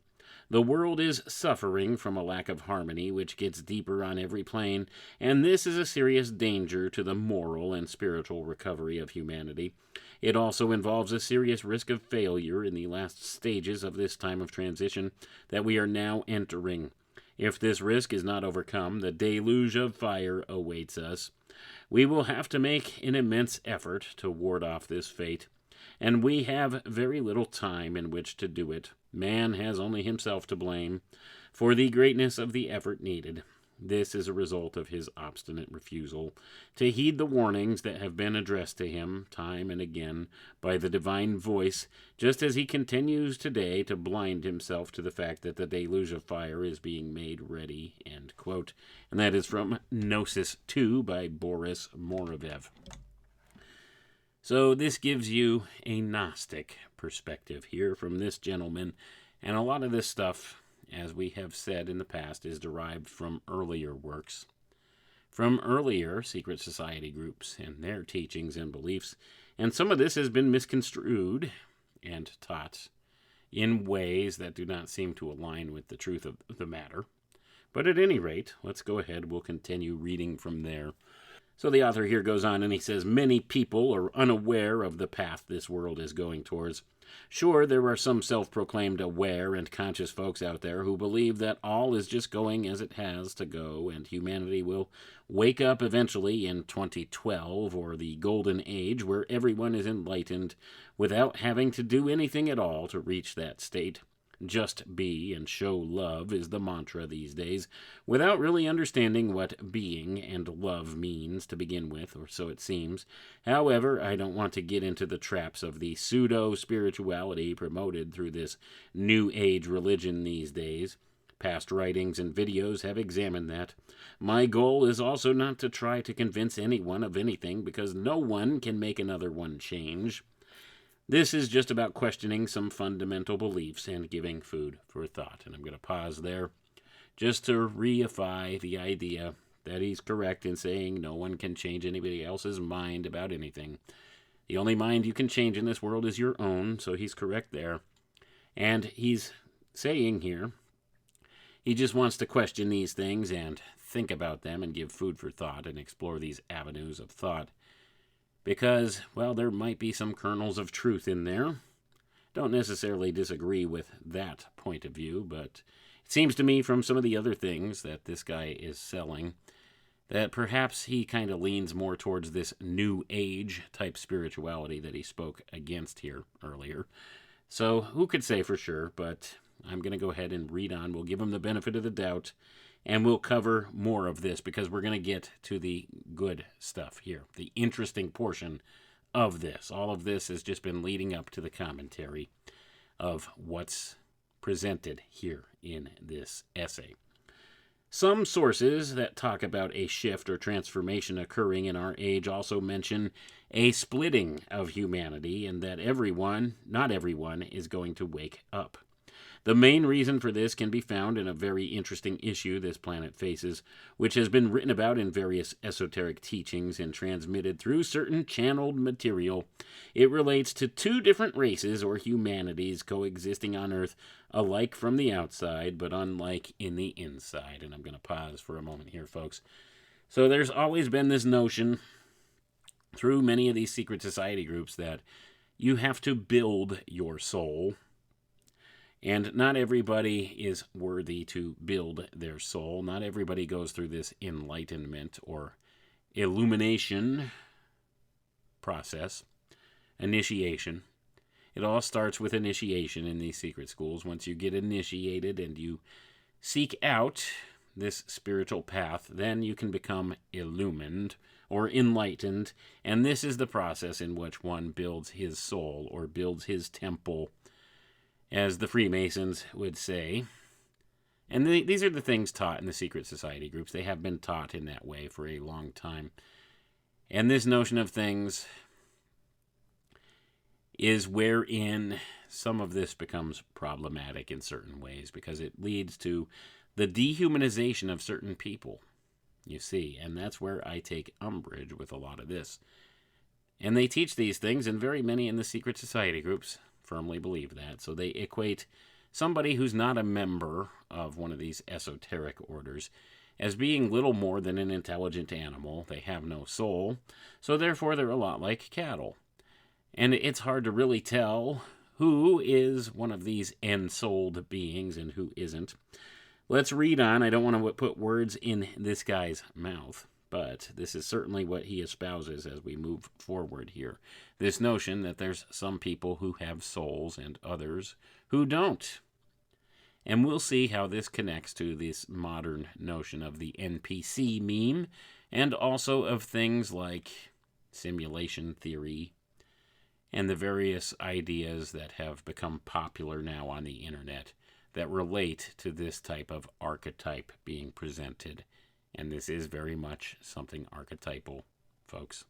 [SPEAKER 2] The world is suffering from a lack of harmony, which gets deeper on every plane, and this is a serious danger to the moral and spiritual recovery of humanity. It also involves a serious risk of failure in the last stages of this time of transition that we are now entering. If this risk is not overcome, the deluge of fire awaits us. We will have to make an immense effort to ward off this fate, and we have very little time in which to do it. Man has only himself to blame for the greatness of the effort needed. This is a result of his obstinate refusal to heed the warnings that have been addressed to him time and again by the divine voice, just as he continues today to blind himself to the fact that the deluge of fire is being made ready. End quote. And that is from Gnosis 2 by Boris Morovev. So this gives you a Gnostic perspective here from this gentleman, and a lot of this stuff, as we have said in the past, is derived from earlier works from earlier secret society groups and their teachings and beliefs, and some of this has been misconstrued and taught in ways that do not seem to align with the truth of the matter. But at any rate, let's go ahead. We'll continue reading from there. So the author here goes on and he says, many people are unaware of the path this world is going towards. Sure, there are some self-proclaimed aware and conscious folks out there who believe that all is just going as it has to go and humanity will wake up eventually in 2012 or the golden age where everyone is enlightened without having to do anything at all to reach that state. Just be and show love is the mantra these days, without really understanding what being and love means to begin with, or so it seems. However, I don't want to get into the traps of the pseudo-spirituality promoted through this New Age religion these days. Past writings and videos have examined that. My goal is also not to try to convince anyone of anything, because no one can make another one change. This is just about questioning some fundamental beliefs and giving food for thought. And I'm going to pause there just to reify the idea that he's correct in saying no one can change anybody else's mind about anything. The only mind you can change in this world is your own, so he's correct there. And he's saying here, he just wants to question these things and think about them and give food for thought and explore these avenues of thought. Because, well, there might be some kernels of truth in there. Don't necessarily disagree with that point of view, but it seems to me from some of the other things that this guy is selling that perhaps he kind of leans more towards this New Age type spirituality that he spoke against here earlier. So who could say for sure, but I'm going to go ahead and read on. We'll give him the benefit of the doubt. And we'll cover more of this because we're going to get to the good stuff here, the interesting portion of this. All of this has just been leading up to the commentary of what's presented here in this essay. Some sources that talk about a shift or transformation occurring in our age also mention a splitting of humanity and that not everyone, is going to wake up. The main reason for this can be found in a very interesting issue this planet faces, which has been written about in various esoteric teachings and transmitted through certain channeled material. It relates to two different races or humanities coexisting on Earth, alike from the outside, but unlike in the inside. And I'm going to pause for a moment here, folks. So there's always been this notion through many of these secret society groups that you have to build your soul. And not everybody is worthy to build their soul. Not everybody goes through this enlightenment or illumination process, initiation. It all starts with initiation in these secret schools. Once you get initiated and you seek out this spiritual path, then you can become illumined or enlightened. And this is the process in which one builds his soul or builds his temple, as the Freemasons would say. And these are the things taught in the secret society groups. They have been taught in that way for a long time. And this notion of things is wherein some of this becomes problematic in certain ways because it leads to the dehumanization of certain people, you see. And that's where I take umbrage with a lot of this. And they teach these things, and very many in the secret society groups firmly believe that. So they equate somebody who's not a member of one of these esoteric orders as being little more than an intelligent animal. They have no soul, so therefore they're a lot like cattle. And it's hard to really tell who is one of these ensouled beings and who isn't. Let's read on. I don't want to put words in this guy's mouth, but this is certainly what he espouses as we move forward here. This notion that there's some people who have souls and others who don't. And we'll see how this connects to this modern notion of the NPC meme and also of things like simulation theory and the various ideas that have become popular now on the internet that relate to this type of archetype being presented. And this is very much something archetypal, folks.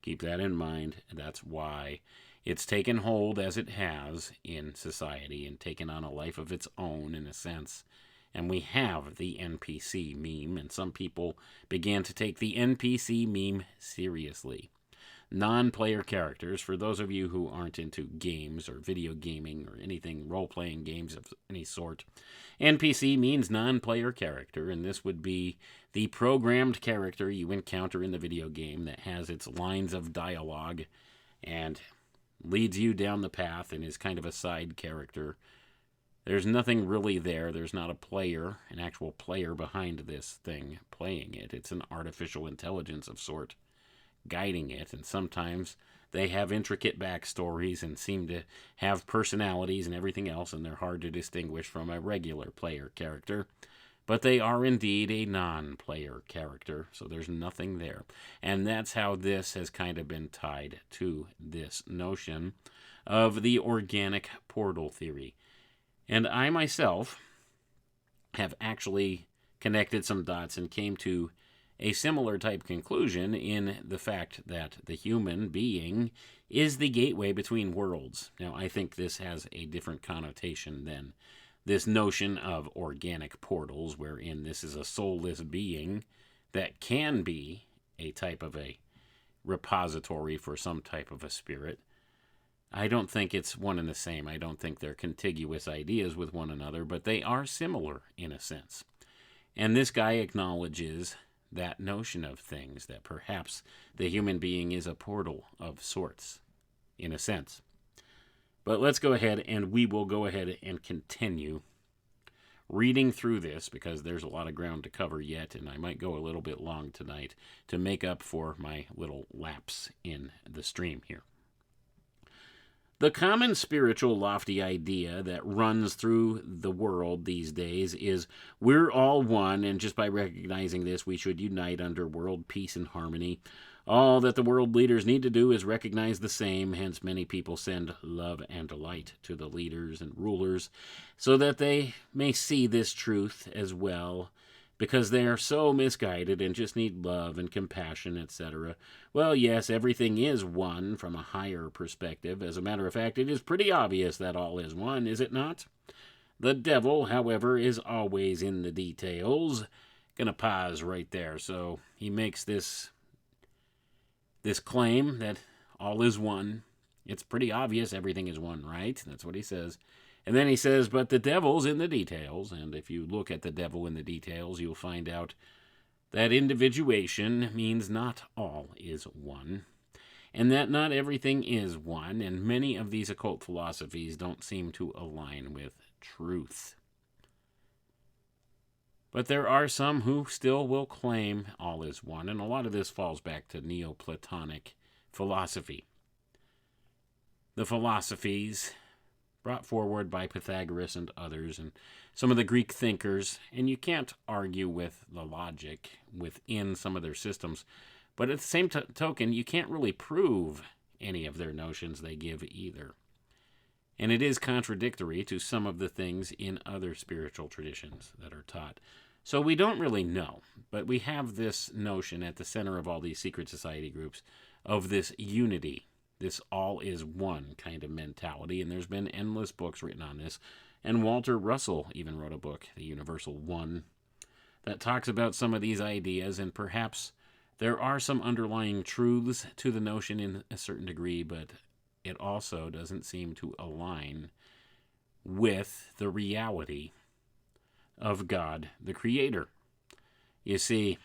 [SPEAKER 2] Keep that in mind. That's why it's taken hold as it has in society and taken on a life of its own, in a sense. And we have the NPC meme, and some people began to take the NPC meme seriously. Non-player characters, for those of you who aren't into games or video gaming or anything role-playing games of any sort, NPC means non-player character, and this would be the programmed character you encounter in the video game that has its lines of dialogue and leads you down the path and is kind of a side character. There's nothing really there. There's not a player, an actual player behind this thing playing it. It's an artificial intelligence of sort guiding it, and sometimes they have intricate backstories and seem to have personalities and everything else, and they're hard to distinguish from a regular player character. But they are indeed a non-player character, so there's nothing there. And that's how this has kind of been tied to this notion of the organic portal theory. And I myself have actually connected some dots and came to a similar type conclusion in the fact that the human being is the gateway between worlds. Now, I think this has a different connotation than this notion of organic portals, wherein this is a soulless being that can be a type of a repository for some type of a spirit. I don't think it's one and the same. I don't think they're contiguous ideas with one another, but they are similar in a sense. And this guy acknowledges that notion of things, that perhaps the human being is a portal of sorts, in a sense. But let's go ahead, and we will go ahead and continue reading through this, because there's a lot of ground to cover yet, and I might go a little bit long tonight to make up for my little lapse in the stream here. The common spiritual lofty idea that runs through the world these days is we're all one, and just by recognizing this, we should unite under world peace and harmony. All that the world leaders need to do is recognize the same, hence many people send love and light to the leaders and rulers so that they may see this truth as well, because they are so misguided and just need love and compassion, etc. Well, yes, everything is one from a higher perspective. As a matter of fact, it is pretty obvious that all is one, is it not? The devil, however, is always in the details. Gonna pause right there. So he makes this claim that all is one. It's pretty obvious everything is one, right? That's what he says. And then he says, but the devil's in the details. And if you look at the devil in the details, you'll find out that individuation means not all is one, and that not everything is one, and many of these occult philosophies don't seem to align with truth. But there are some who still will claim all is one, and a lot of this falls back to Neoplatonic philosophy. The philosophies brought forward by Pythagoras and others, and some of the Greek thinkers, and you can't argue with the logic within some of their systems, but at the same token, you can't really prove any of their notions they give either. And it is contradictory to some of the things in other spiritual traditions that are taught. So we don't really know, but we have this notion at the center of all these secret society groups of this unity, this all is one kind of mentality, and there's been endless books written on this. And Walter Russell even wrote a book, The Universal One, that talks about some of these ideas, and perhaps there are some underlying truths to the notion in a certain degree, but it also doesn't seem to align with the reality of God the Creator. You see,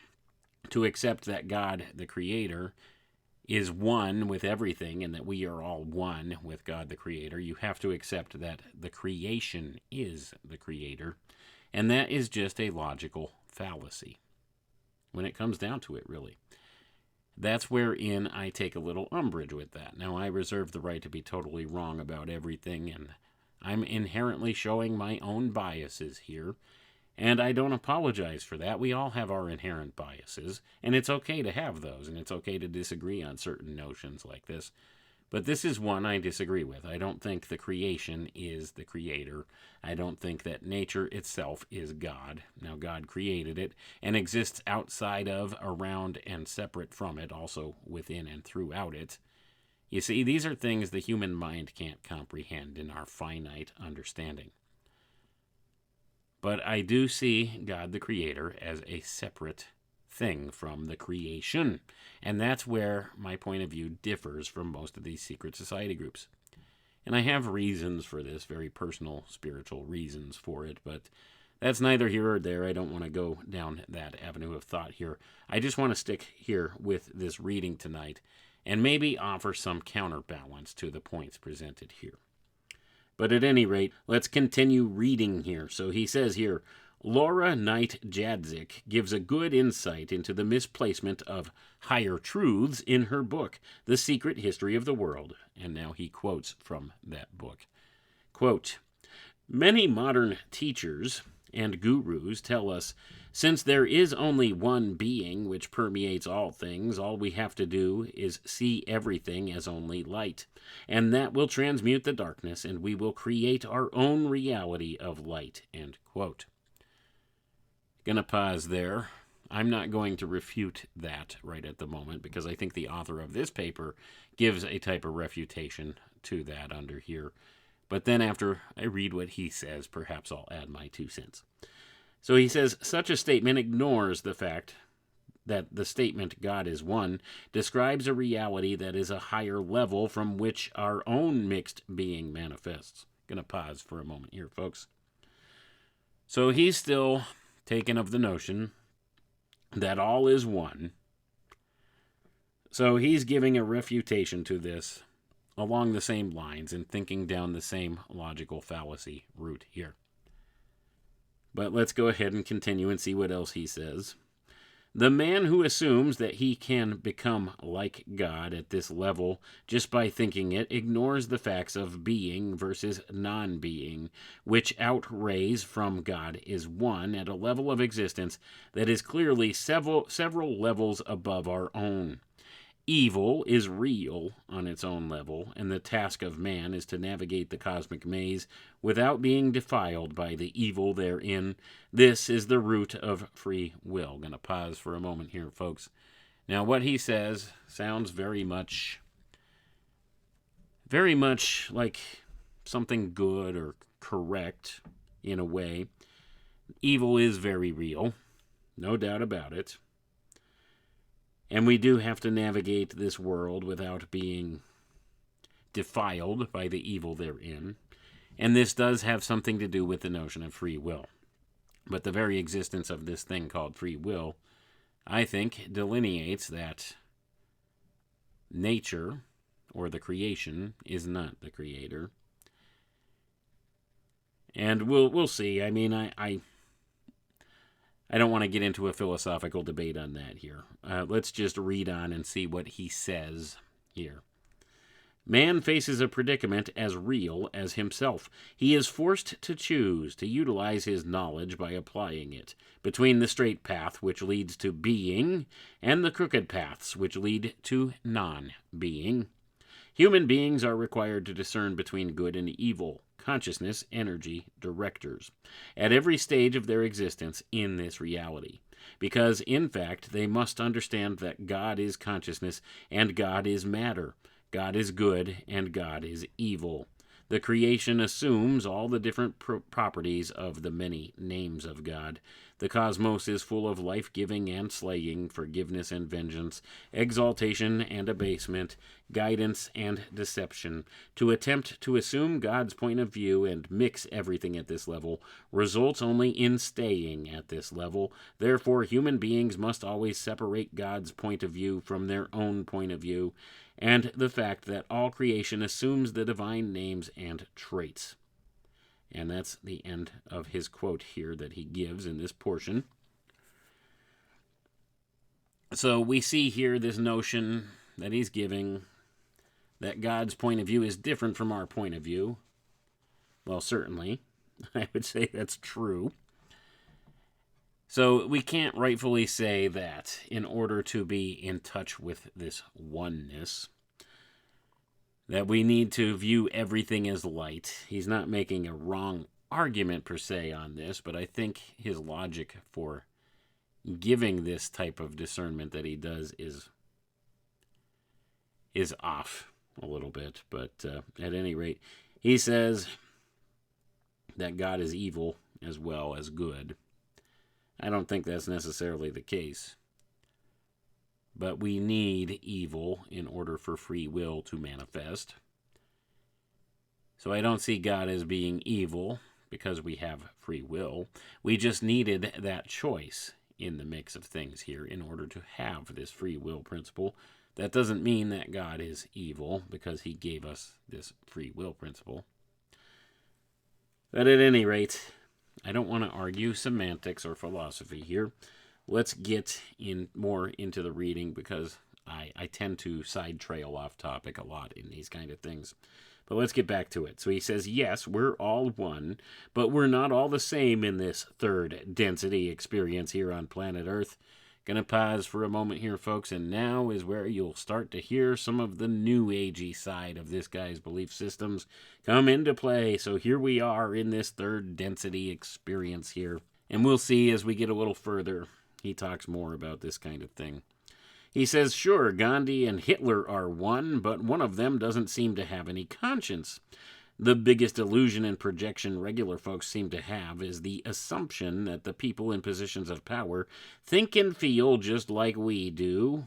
[SPEAKER 2] to accept that God the Creator is one with everything and that we are all one with God the Creator, you have to accept that the creation is the Creator, and that is just a logical fallacy when it comes down to it, really. That's wherein I take a little umbrage with that. Now, I reserve the right to be totally wrong about everything, and I'm inherently showing my own biases here, and I don't apologize for that. We all have our inherent biases, and it's okay to have those, and it's okay to disagree on certain notions like this. But this is one I disagree with. I don't think the creation is the Creator. I don't think that nature itself is God. Now, God created it and exists outside of, around, and separate from it, also within and throughout it. You see, these are things the human mind can't comprehend in our finite understanding. But I do see God the Creator as a separate thing from the creation. And that's where my point of view differs from most of these secret society groups. And I have reasons for this, very personal, spiritual reasons for it, but that's neither here or there. I don't want to go down that avenue of thought here. I just want to stick here with this reading tonight and maybe offer some counterbalance to the points presented here. But at any rate, let's continue reading here. So he says here, Laura Knight Jadzik gives a good insight into the misplacement of higher truths in her book, The Secret History of the World. And now he quotes from that book. Quote, many modern teachers and gurus tell us, since there is only one being which permeates all things, all we have to do is see everything as only light, and that will transmute the darkness, and we will create our own reality of light. End quote. Gonna pause there. I'm not going to refute that right at the moment, because I think the author of this paper gives a type of refutation to that under here. But then after I read what he says, perhaps I'll add my 2 cents. So he says, such a statement ignores the fact that the statement God is one describes a reality that is a higher level from which our own mixed being manifests. Gonna pause for a moment here, folks. So he's still taken of the notion that all is one. So he's giving a refutation to this along the same lines and thinking down the same logical fallacy route here. But let's go ahead and continue and see what else he says. The man who assumes that he can become like God at this level just by thinking it ignores the facts of being versus non-being, which outrays from God is one at a level of existence that is clearly several levels above our own. Evil is real on its own level, and the task of man is to navigate the cosmic maze without being defiled by the evil therein. This is the root of free will. Going to pause for a moment here, folks. Now, what he says sounds very much like something good or correct in a way. Evil is very real, no doubt about it. And we do have to navigate this world without being defiled by the evil therein. And this does have something to do with the notion of free will. But the very existence of this thing called free will, I think, delineates that nature, or the creation, is not the creator. And we'll see. I mean, I don't want to get into a philosophical debate on that here. Let's just read on and see what he says here. Man faces a predicament as real as himself. He is forced to choose to utilize his knowledge by applying it between the straight path which leads to being and the crooked paths which lead to non-being. Human beings are required to discern between good and evil, consciousness, energy, directors, at every stage of their existence in this reality. Because, in fact, they must understand that God is consciousness and God is matter. God is good and God is evil. The creation assumes all the different properties of the many names of God. The cosmos is full of life-giving and slaying, forgiveness and vengeance, exaltation and abasement, guidance and deception. To attempt to assume God's point of view and mix everything at this level results only in staying at this level. Therefore, human beings must always separate God's point of view from their own point of view, and the fact that all creation assumes the divine names and traits. And that's the end of his quote here that he gives in this portion. So we see here this notion that he's giving that God's point of view is different from our point of view. Well, certainly, I would say that's true. So we can't rightfully say that in order to be in touch with this oneness, that we need to view everything as light. He's not making a wrong argument per se on this, but I think his logic for giving this type of discernment that he does is off a little bit. But at any rate, he says that God is evil as well as good. I don't think that's necessarily the case. But we need evil in order for free will to manifest. So I don't see God as being evil because we have free will. We just needed that choice in the mix of things here in order to have this free will principle. That doesn't mean that God is evil because he gave us this free will principle. But at any rate, I don't want to argue semantics or philosophy here. Let's get more into the reading because I tend to side trail off topic a lot in these kind of things. But let's get back to it. So he says, yes, we're all one, but we're not all the same in this third density experience here on planet Earth. Gonna pause for a moment here, folks, and now is where you'll start to hear some of the new agey side of this guy's belief systems come into play. So here we are in this third density experience here. And we'll see as we get a little further. He talks more about this kind of thing. He says, sure, Gandhi and Hitler are one, but one of them doesn't seem to have any conscience. The biggest illusion and projection regular folks seem to have is the assumption that the people in positions of power think and feel just like we do.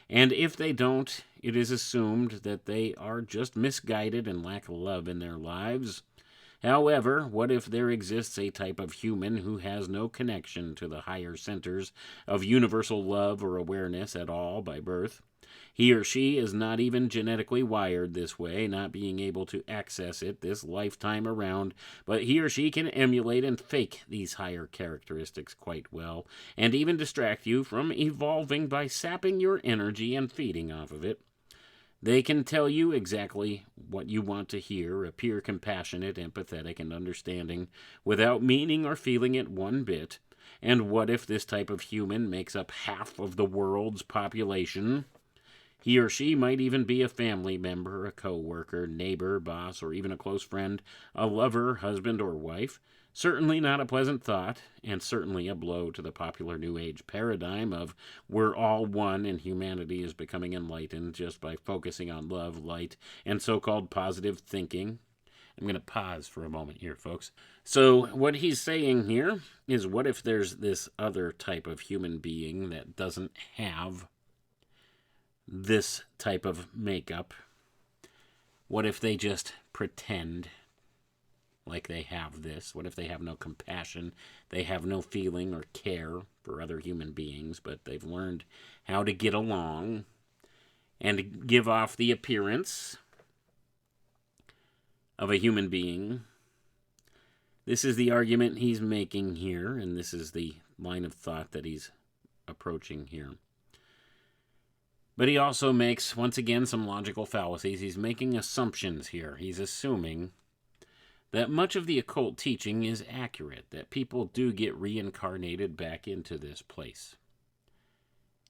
[SPEAKER 2] And if they don't, it is assumed that they are just misguided and lack love in their lives. However, what if there exists a type of human who has no connection to the higher centers of universal love or awareness at all by birth? He or she is not even genetically wired this way, not being able to access it this lifetime around, but he or she can emulate and fake these higher characteristics quite well, and even distract you from evolving by sapping your energy and feeding off of it. They can tell you exactly what you want to hear, appear compassionate, empathetic, and understanding, without meaning or feeling it one bit. And what if this type of human makes up half of the world's population? He or she might even be a family member, a co-worker, neighbor, boss, or even a close friend, a lover, husband, or wife. Certainly not a pleasant thought, and certainly a blow to the popular New Age paradigm of we're all one and humanity is becoming enlightened just by focusing on love, light, and so-called positive thinking. I'm going to pause for a moment here, folks. So what he's saying here is, what if there's this other type of human being that doesn't have this type of makeup? What if they just pretend like they have this? What if they have no compassion? They have no feeling or care for other human beings, but they've learned how to get along and give off the appearance of a human being. This is the argument he's making here, and this is the line of thought that he's approaching here. But he also makes, once again, some logical fallacies. He's making assumptions here. He's assuming that much of the occult teaching is accurate, that people do get reincarnated back into this place.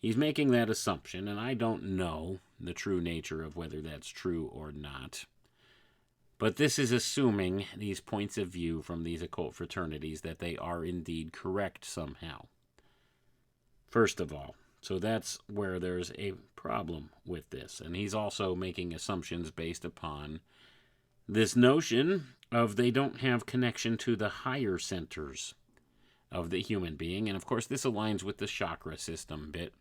[SPEAKER 2] He's making that assumption, and I don't know the true nature of whether that's true or not. But this is assuming these points of view from these occult fraternities that they are indeed correct somehow. First of all, so that's where there's a problem with this. And he's also making assumptions based upon this notion of they don't have connection to the higher centers of the human being. And of course, this aligns with the chakra system bit.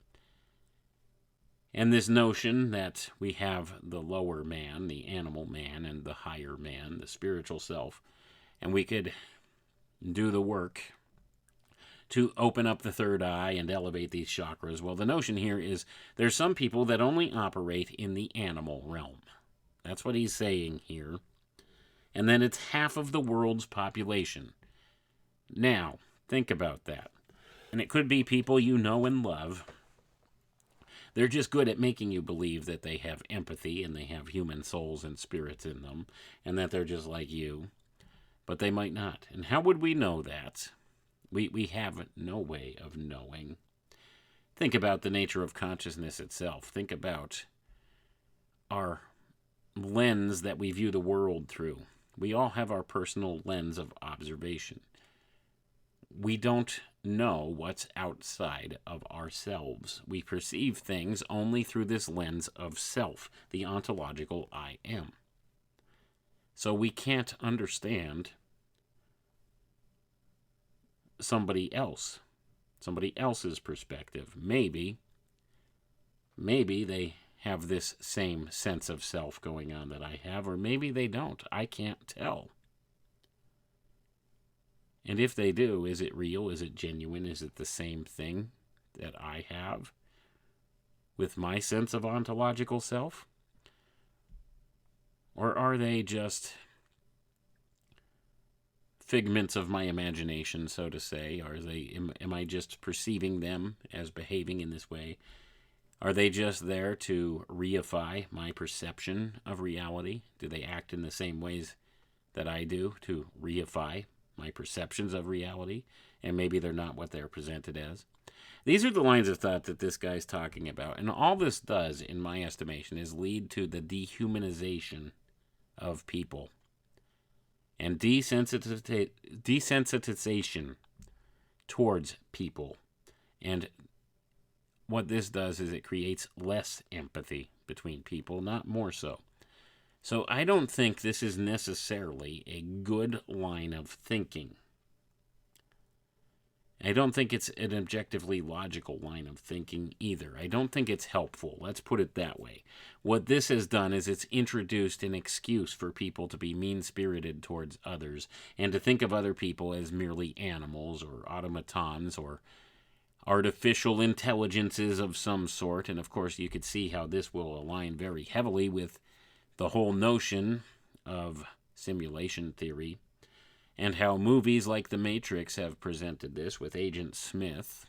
[SPEAKER 2] And this notion that we have the lower man, the animal man, and the higher man, the spiritual self, and we could do the work to open up the third eye and elevate these chakras. Well, the notion here is there's some people that only operate in the animal realm. That's what he's saying here. And then it's half of the world's population. Now, think about that. And it could be people you know and love. They're just good at making you believe that they have empathy and they have human souls and spirits in them, and that they're just like you. But they might not. And how would we know that? We have no way of knowing. Think about the nature of consciousness itself. Think about our lens that we view the world through. We all have our personal lens of observation. We don't know what's outside of ourselves. We perceive things only through this lens of self, the ontological I am. So we can't understand somebody else's perspective. Maybe they have this same sense of self going on that I have, or maybe they don't. I can't tell. And if they do, is it real? Is it genuine? Is it the same thing that I have with my sense of ontological self? Or are they just figments of my imagination, so to say? Am I just perceiving them as behaving in this way? Are they just there to reify my perception of reality? Do they act in the same ways that I do to reify my perceptions of reality? And maybe they're not what they're presented as. These are the lines of thought that this guy's talking about. And all this does, in my estimation, is lead to the dehumanization of people and desensitization towards people. And what this does is it creates less empathy between people, not more so. So I don't think this is necessarily a good line of thinking. I don't think it's an objectively logical line of thinking either. I don't think it's helpful. Let's put it that way. What this has done is it's introduced an excuse for people to be mean-spirited towards others and to think of other people as merely animals or automatons or artificial intelligences of some sort. And of course, you could see how this will align very heavily with the whole notion of simulation theory, and how movies like The Matrix have presented this with Agent Smith,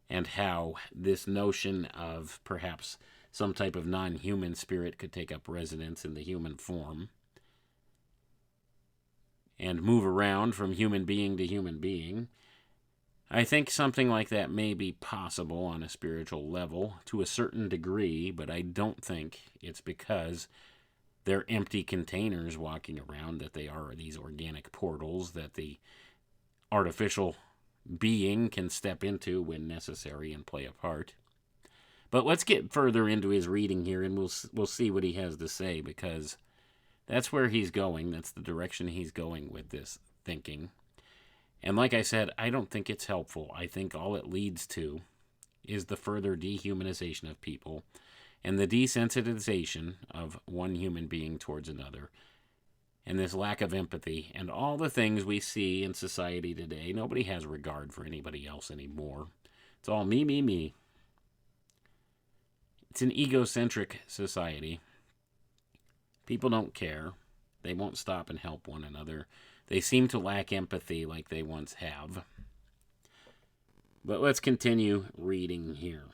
[SPEAKER 2] and how this notion of perhaps some type of non-human spirit could take up residence in the human form and move around from human being to human being. I think something like that may be possible on a spiritual level to a certain degree, but I don't think it's because they're empty containers walking around, that they are these organic portals that the artificial being can step into when necessary and play a part. But let's get further into his reading here, and we'll see what he has to say, because that's where he's going. That's the direction he's going with this thinking. And like I said, I don't think it's helpful. I think all it leads to is the further dehumanization of people and the desensitization of one human being towards another, and this lack of empathy, and all the things we see in society today. Nobody has regard for anybody else anymore. It's all me, me, me. It's an egocentric society. People don't care. They won't stop and help one another. They seem to lack empathy like they once have. But let's continue reading here.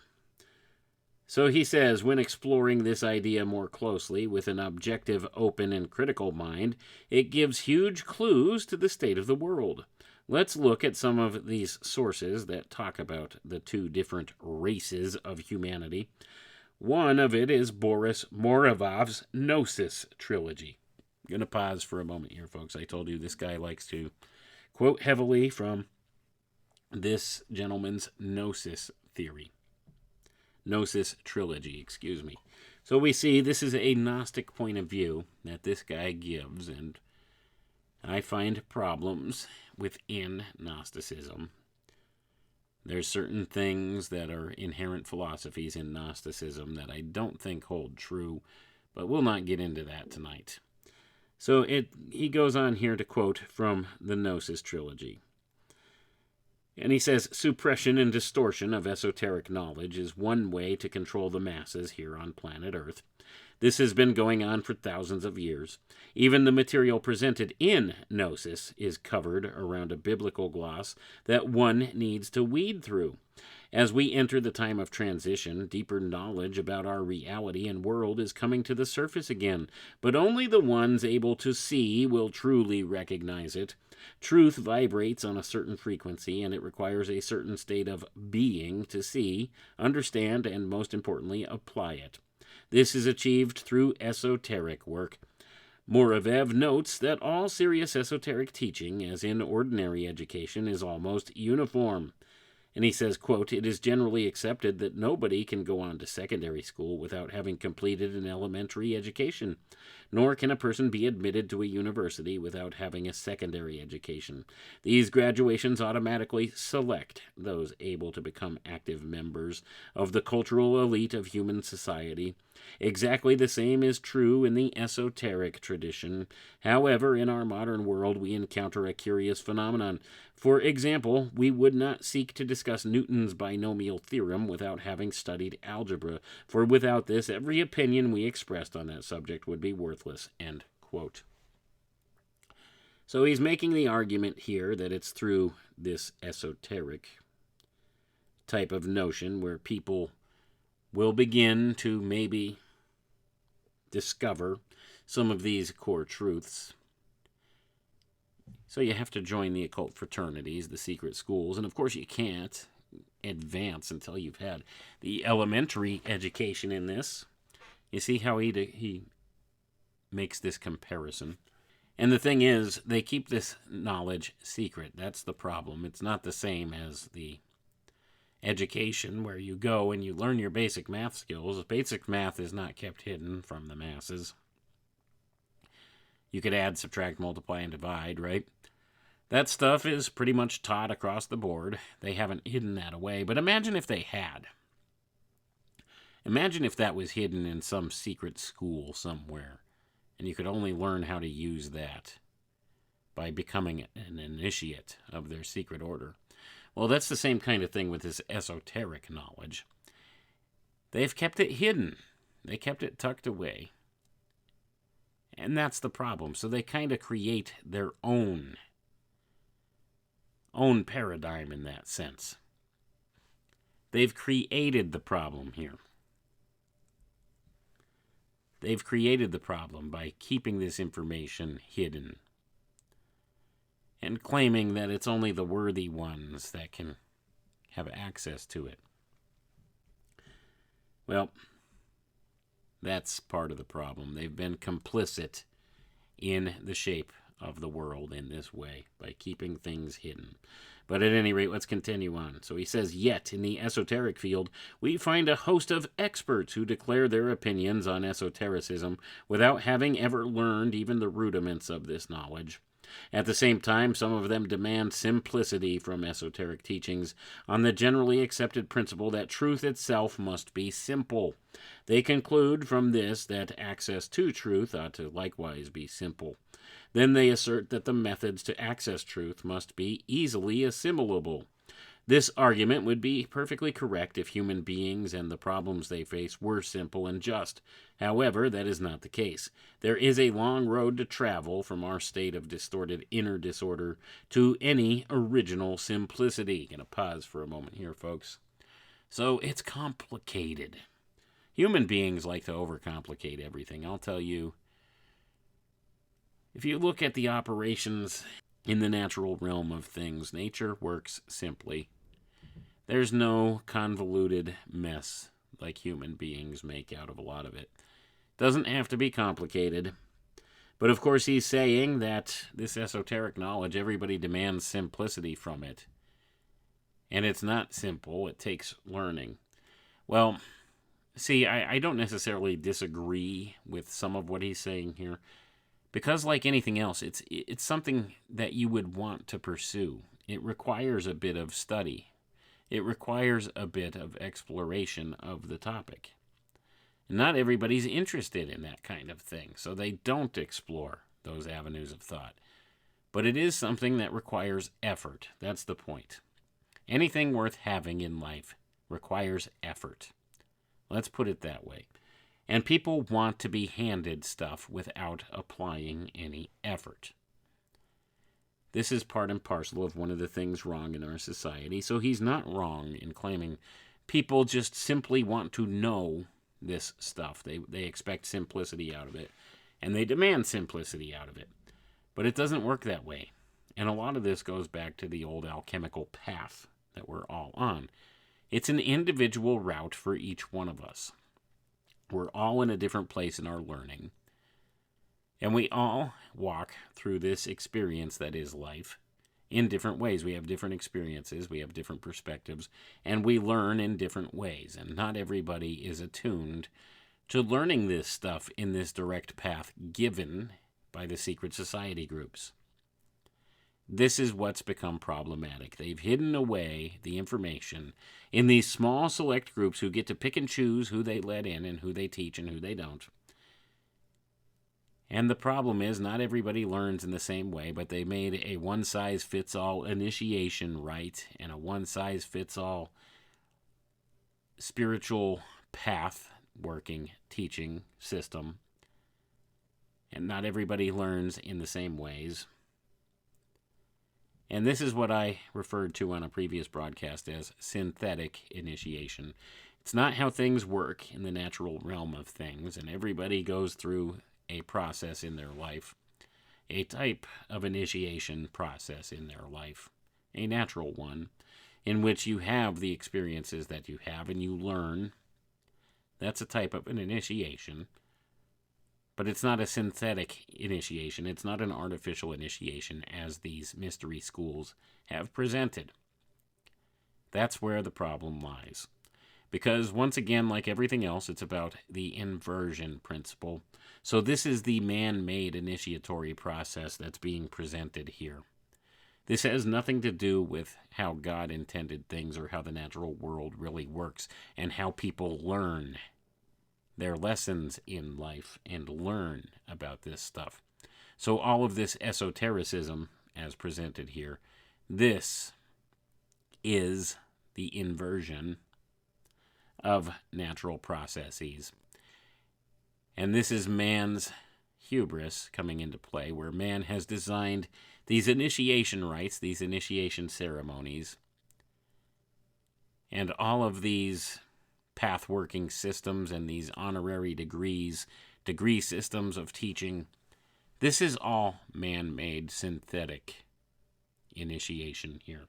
[SPEAKER 2] So he says, when exploring this idea more closely with an objective, open, and critical mind, it gives huge clues to the state of the world. Let's look at some of these sources that talk about the two different races of humanity. One of it is Boris Moravov's Gnosis trilogy. I'm going to pause for a moment here, folks. I told you this guy likes to quote heavily from this gentleman's Gnosis theory. Gnosis trilogy, excuse me. So we see this is a Gnostic point of view that this guy gives, and I find problems within Gnosticism. There's certain things that are inherent philosophies in Gnosticism that I don't think hold true, but we'll not get into that tonight. So he goes on here to quote from the Gnosis trilogy. And he says, suppression and distortion of esoteric knowledge is one way to control the masses here on planet Earth. This has been going on for thousands of years. Even the material presented in Gnosis is covered around a biblical gloss that one needs to weed through. As we enter the time of transition, deeper knowledge about our reality and world is coming to the surface again, but only the ones able to see will truly recognize it. Truth vibrates on a certain frequency, and it requires a certain state of being to see, understand, and most importantly, apply it. This is achieved through esoteric work. Moravev notes that all serious esoteric teaching, as in ordinary education, is almost uniform. And he says, quote, it is generally accepted that nobody can go on to secondary school without having completed an elementary education. nor can a person be admitted to a university without having a secondary education. These graduations automatically select those able to become active members of the cultural elite of human society. Exactly the same is true in the esoteric tradition. However, in our modern world, we encounter a curious phenomenon. For example, we would not seek to discuss Newton's binomial theorem without having studied algebra, for without this, every opinion we expressed on that subject would be worthless. End quote. So he's making the argument here that it's through this esoteric type of notion where people will begin to maybe discover some of these core truths. So you have to join the occult fraternities, the secret schools, and of course you can't advance until you've had the elementary education in this. You see how he makes this comparison. And the thing is, they keep this knowledge secret. That's the problem. It's not the same as the education where you go and you learn your basic math skills. Basic math is not kept hidden from the masses. You could add, subtract, multiply, and divide, right? That stuff is pretty much taught across the board. They haven't hidden that away. But imagine if they had. Imagine if that was hidden in some secret school somewhere, and you could only learn how to use that by becoming an initiate of their secret order. Well, that's the same kind of thing with this esoteric knowledge. They've kept it hidden. They kept it tucked away. And that's the problem. So they kind of create their own paradigm in that sense. They've created the problem here. They've created the problem by keeping this information hidden and claiming that it's only the worthy ones that can have access to it. Well, that's part of the problem. They've been complicit in the shape of the world in this way by keeping things hidden. But at any rate, let's continue on. So he says, yet in the esoteric field, we find a host of experts who declare their opinions on esotericism without having ever learned even the rudiments of this knowledge. At the same time, some of them demand simplicity from esoteric teachings on the generally accepted principle that truth itself must be simple. They conclude from this that access to truth ought to likewise be simple. Then they assert that the methods to access truth must be easily assimilable. This argument would be perfectly correct if human beings and the problems they face were simple and just. However, that is not the case. There is a long road to travel from our state of distorted inner disorder to any original simplicity. Gonna pause for a moment here, folks. So it's complicated. Human beings like to overcomplicate everything. I'll tell you, if you look at the operations in the natural realm of things, nature works simply. There's no convoluted mess like human beings make out of a lot of it. Doesn't have to be complicated. But of course he's saying that this esoteric knowledge, everybody demands simplicity from it. And it's not simple, it takes learning. Well, see, I don't necessarily disagree with some of what he's saying here. Because like anything else, it's something that you would want to pursue. It requires a bit of study. It requires a bit of exploration of the topic. Not everybody's interested in that kind of thing, so they don't explore those avenues of thought. But it is something that requires effort. That's the point. Anything worth having in life requires effort. Let's put it that way. And people want to be handed stuff without applying any effort. This is part and parcel of one of the things wrong in our society, so he's not wrong in claiming people just simply want to know this stuff. They expect simplicity out of it, and they demand simplicity out of it. But it doesn't work that way. And a lot of this goes back to the old alchemical path that we're all on. It's an individual route for each one of us. We're all in a different place in our learning. And we all walk through this experience that is life in different ways. We have different experiences, we have different perspectives, and we learn in different ways. And not everybody is attuned to learning this stuff in this direct path given by the secret society groups. This is what's become problematic. They've hidden away the information in these small select groups who get to pick and choose who they let in and who they teach and who they don't. And the problem is not everybody learns in the same way, but they made a one-size-fits-all initiation rite and a one-size-fits-all spiritual path working teaching system. And not everybody learns in the same ways. And this is what I referred to on a previous broadcast as synthetic initiation. It's not how things work in the natural realm of things, and everybody goes through a process in their life, a type of initiation process in their life, a natural one, in which you have the experiences that you have and you learn. That's a type of an initiation. But it's not a synthetic initiation. It's not an artificial initiation as these mystery schools have presented. That's where the problem lies. Because once again, like everything else, it's about the inversion principle. So this is the man-made initiatory process that's being presented here. This has nothing to do with how God intended things or how the natural world really works and how people learn their lessons in life and learn about this stuff. So all of this esotericism, as presented here, this is the inversion of natural processes. And this is man's hubris coming into play, where man has designed these initiation rites, these initiation ceremonies, and all of these path-working systems and these honorary degrees, degree systems of teaching. This is all man-made synthetic initiation here.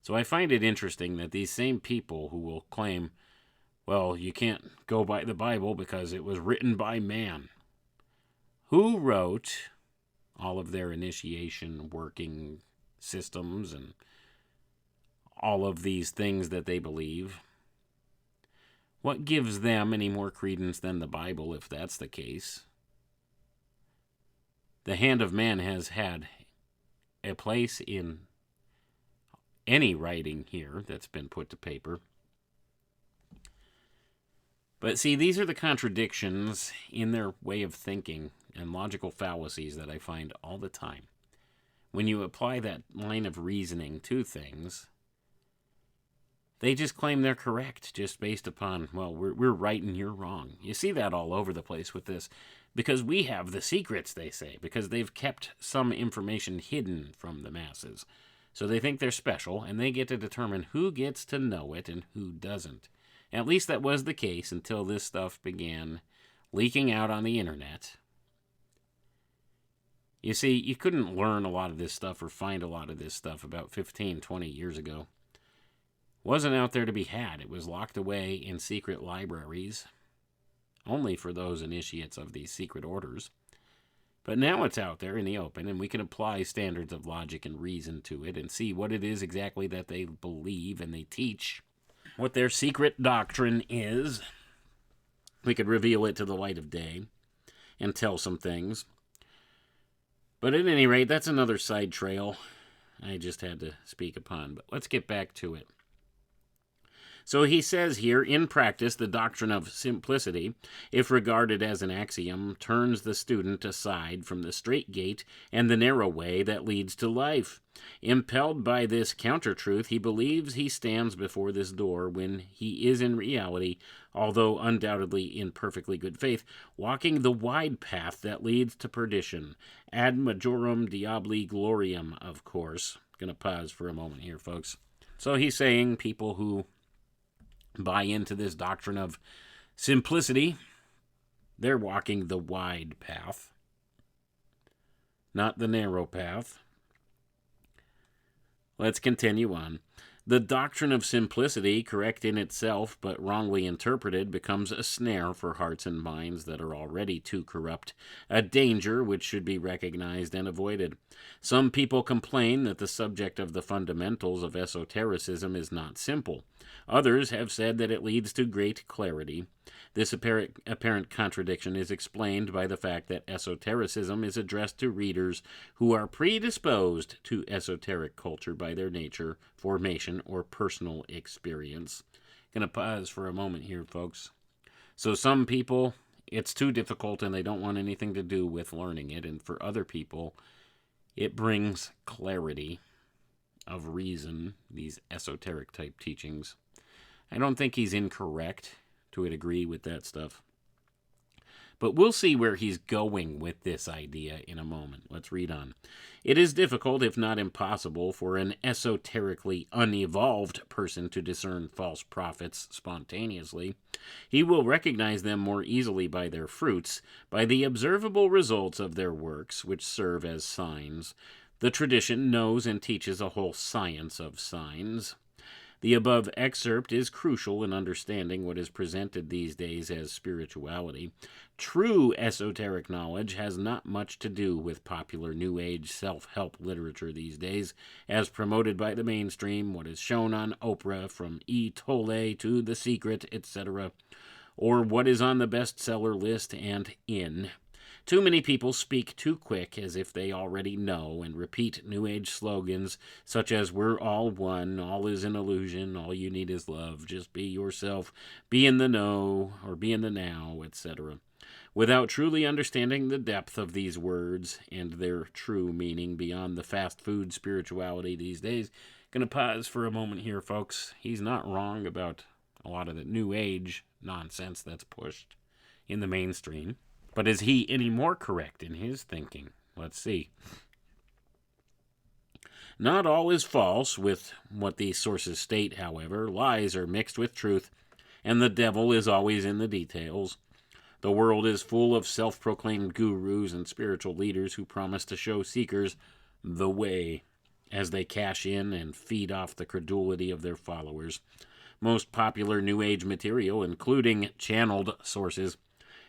[SPEAKER 2] So I find it interesting that these same people who will claim, well, you can't go by the Bible because it was written by man. Who wrote all of their initiation working systems and all of these things that they believe? What gives them any more credence than the Bible, if that's the case? The hand of man has had a place in any writing here that's been put to paper. But see, these are the contradictions in their way of thinking and logical fallacies that I find all the time. When you apply that line of reasoning to things, they just claim they're correct just based upon, well, we're right and you're wrong. You see that all over the place with this because we have the secrets, they say, because they've kept some information hidden from the masses. So they think they're special and they get to determine who gets to know it and who doesn't. At least that was the case until this stuff began leaking out on the internet. You see, you couldn't learn a lot of this stuff or find a lot of this stuff about 15, 20 years ago. Wasn't out there to be had. It was locked away in secret libraries, only for those initiates of these secret orders. But now it's out there in the open, and we can apply standards of logic and reason to it and see what it is exactly that they believe and they teach, what their secret doctrine is. We could reveal it to the light of day and tell some things. But at any rate, that's another side trail I just had to speak upon. But let's get back to it. So he says here, in practice, the doctrine of simplicity, if regarded as an axiom, turns the student aside from the straight gate and the narrow way that leads to life. Impelled by this counter-truth, he believes he stands before this door when he is in reality, although undoubtedly in perfectly good faith, walking the wide path that leads to perdition. Ad majorem diaboli gloriam, of course. Going to pause for a moment here, folks. So he's saying people who buy into this doctrine of simplicity, they're walking the wide path, not the narrow path. Let's continue on. The doctrine of simplicity, correct in itself but wrongly interpreted, becomes a snare for hearts and minds that are already too corrupt, a danger which should be recognized and avoided. Some people complain that the subject of the fundamentals of esotericism is not simple. Others have said that it leads to great clarity. This apparent contradiction is explained by the fact that esotericism is addressed to readers who are predisposed to esoteric culture by their nature, formation, or personal experience. Gonna pause for a moment here, folks. So some people, it's too difficult and they don't want anything to do with learning it, and for other people, it brings clarity of reason, these esoteric type teachings. I don't think he's incorrect to a degree with that stuff. But we'll see where he's going with this idea in a moment. Let's read on. It is difficult, if not impossible, for an esoterically unevolved person to discern false prophets spontaneously. He will recognize them more easily by their fruits, by the observable results of their works, which serve as signs. The tradition knows and teaches a whole science of signs. The above excerpt is crucial in understanding what is presented these days as spirituality. True esoteric knowledge has not much to do with popular New Age self-help literature these days, as promoted by the mainstream, what is shown on Oprah, from E. Tolle to The Secret, etc., or what is on the bestseller list and in. Too many people speak too quick, as if they already know, and repeat New Age slogans such as "We're all one," "All is an illusion," "All you need is love," "Just be yourself," "Be in the know," or "Be in the now," etc., without truly understanding the depth of these words and their true meaning beyond the fast food spirituality these days. Gonna pause for a moment here, folks. He's not wrong about a lot of the New Age nonsense that's pushed in the mainstream. But is he any more correct in his thinking? Let's see. Not all is false with what these sources state, however. Lies are mixed with truth, and the devil is always in the details. The world is full of self-proclaimed gurus and spiritual leaders who promise to show seekers the way as they cash in and feed off the credulity of their followers. Most popular New Age material, including channeled sources,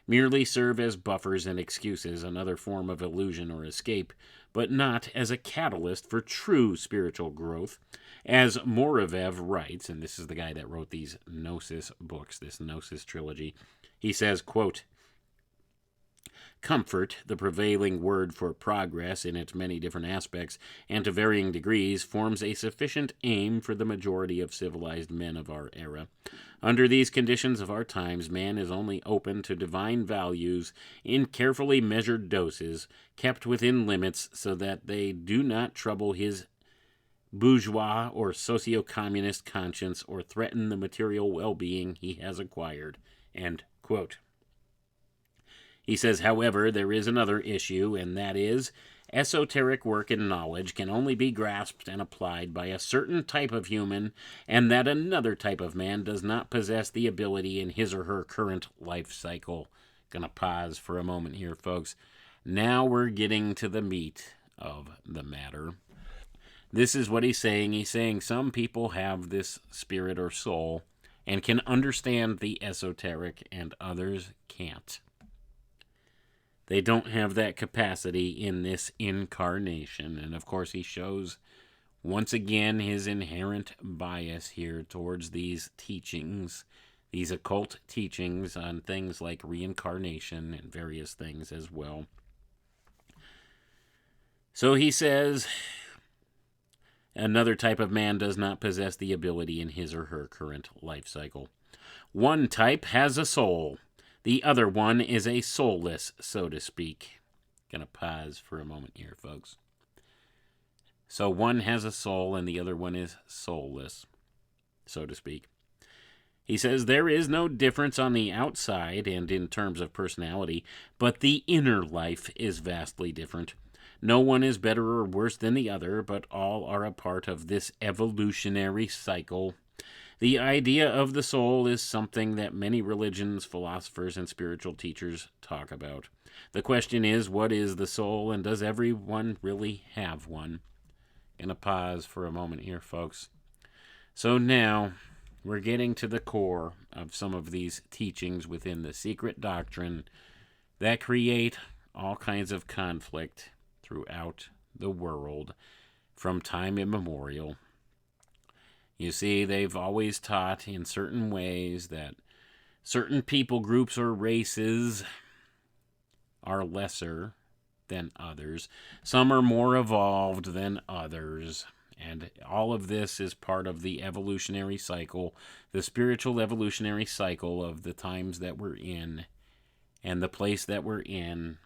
[SPEAKER 2] merely serve as buffers and excuses, another form of illusion or escape, but not as a catalyst for true spiritual growth. As Morovev writes, and this is the guy that wrote these Gnosis books, this Gnosis trilogy, he says, quote, "Comfort, the prevailing word for progress in its many different aspects and to varying degrees, forms a sufficient aim for the majority of civilized men of our era. Under these conditions of our times, man is only open to divine values in carefully measured doses, kept within limits so that they do not trouble his bourgeois or socio-communist conscience or threaten the material well-being he has acquired." End quote. He says, however, there is another issue, and that is, esoteric work and knowledge can only be grasped and applied by a certain type of human, and that another type of man does not possess the ability in his or her current life cycle. Gonna pause for a moment here, folks. Now we're getting to the meat of the matter. This is what he's saying. He's saying some people have this spirit or soul and can understand the esoteric, and others can't. They don't have that capacity in this incarnation. And of course, he shows once again his inherent bias here towards these teachings, these occult teachings on things like reincarnation and various things as well. So he says, another type of man does not possess the ability in his or her current life cycle. One type has a soul. The other one is a soulless, so to speak. Gonna pause for a moment here, folks. So one has a soul and the other one is soulless, so to speak. He says there is no difference on the outside and in terms of personality, but the inner life is vastly different. No one is better or worse than the other, but all are a part of this evolutionary cycle. The idea of the soul is something that many religions, philosophers, and spiritual teachers talk about. The question is, what is the soul, and does everyone really have one? Gonna pause for a moment here, folks. So now, we're getting to the core of some of these teachings within the secret doctrine that create all kinds of conflict throughout the world from time immemorial. You see, they've always taught in certain ways that certain people groups or races are lesser than others. Some are more evolved than others. And all of this is part of the evolutionary cycle, the spiritual evolutionary cycle of the times that we're in and the place that we're in.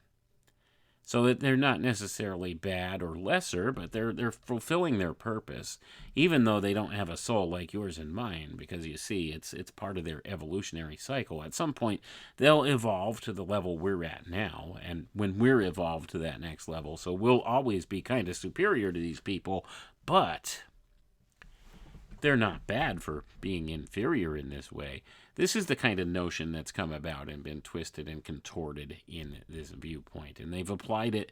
[SPEAKER 2] So that they're not necessarily bad or lesser, but they're fulfilling their purpose, even though they don't have a soul like yours and mine, because you see, it's part of their evolutionary cycle. At some point, they'll evolve to the level we're at now, and when we're evolved to that next level, so we'll always be kind of superior to these people, but they're not bad for being inferior in this way. This is the kind of notion that's come about and been twisted and contorted in this viewpoint. And they've applied it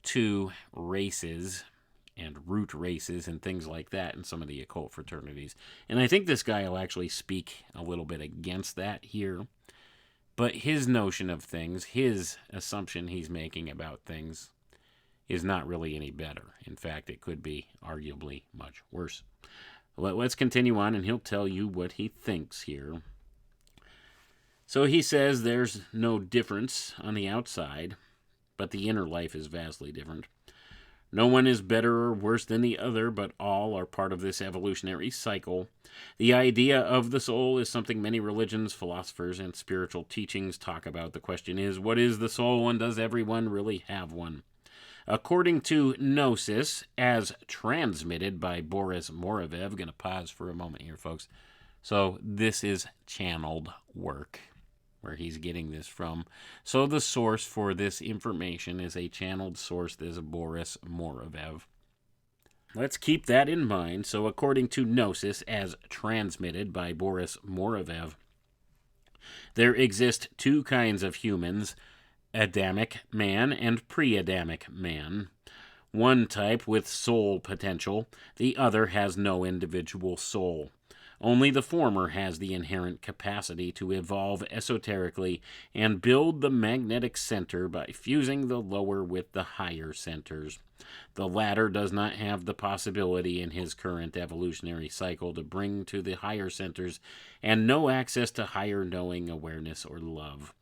[SPEAKER 2] to races and root races and things like that in some of the occult fraternities. And I think this guy will actually speak a little bit against that here. But his notion of things, his assumption he's making about things, is not really any better. In fact, it could be arguably much worse. Let's continue on, and he'll tell you what he thinks here. So he says there's no difference on the outside, but the inner life is vastly different. No one is better or worse than the other, but all are part of this evolutionary cycle. The idea of the soul is something many religions, philosophers, and spiritual teachings talk about. The question is, what is the soul, and does everyone really have one? According to Gnosis, as transmitted by Boris Morovev, going to pause for a moment here, folks. So this is channeled work, where he's getting this from. So the source for this information is a channeled source. There's a Boris Morovev. Let's keep that in mind. So according to Gnosis, as transmitted by Boris Morovev, there exist two kinds of humans, Adamic man and pre-Adamic man. One type with soul potential, the other has no individual soul. Only the former has the inherent capacity to evolve esoterically and build the magnetic center by fusing the lower with the higher centers. The latter does not have the possibility in his current evolutionary cycle to bring to the higher centers and no access to higher knowing, awareness, or love.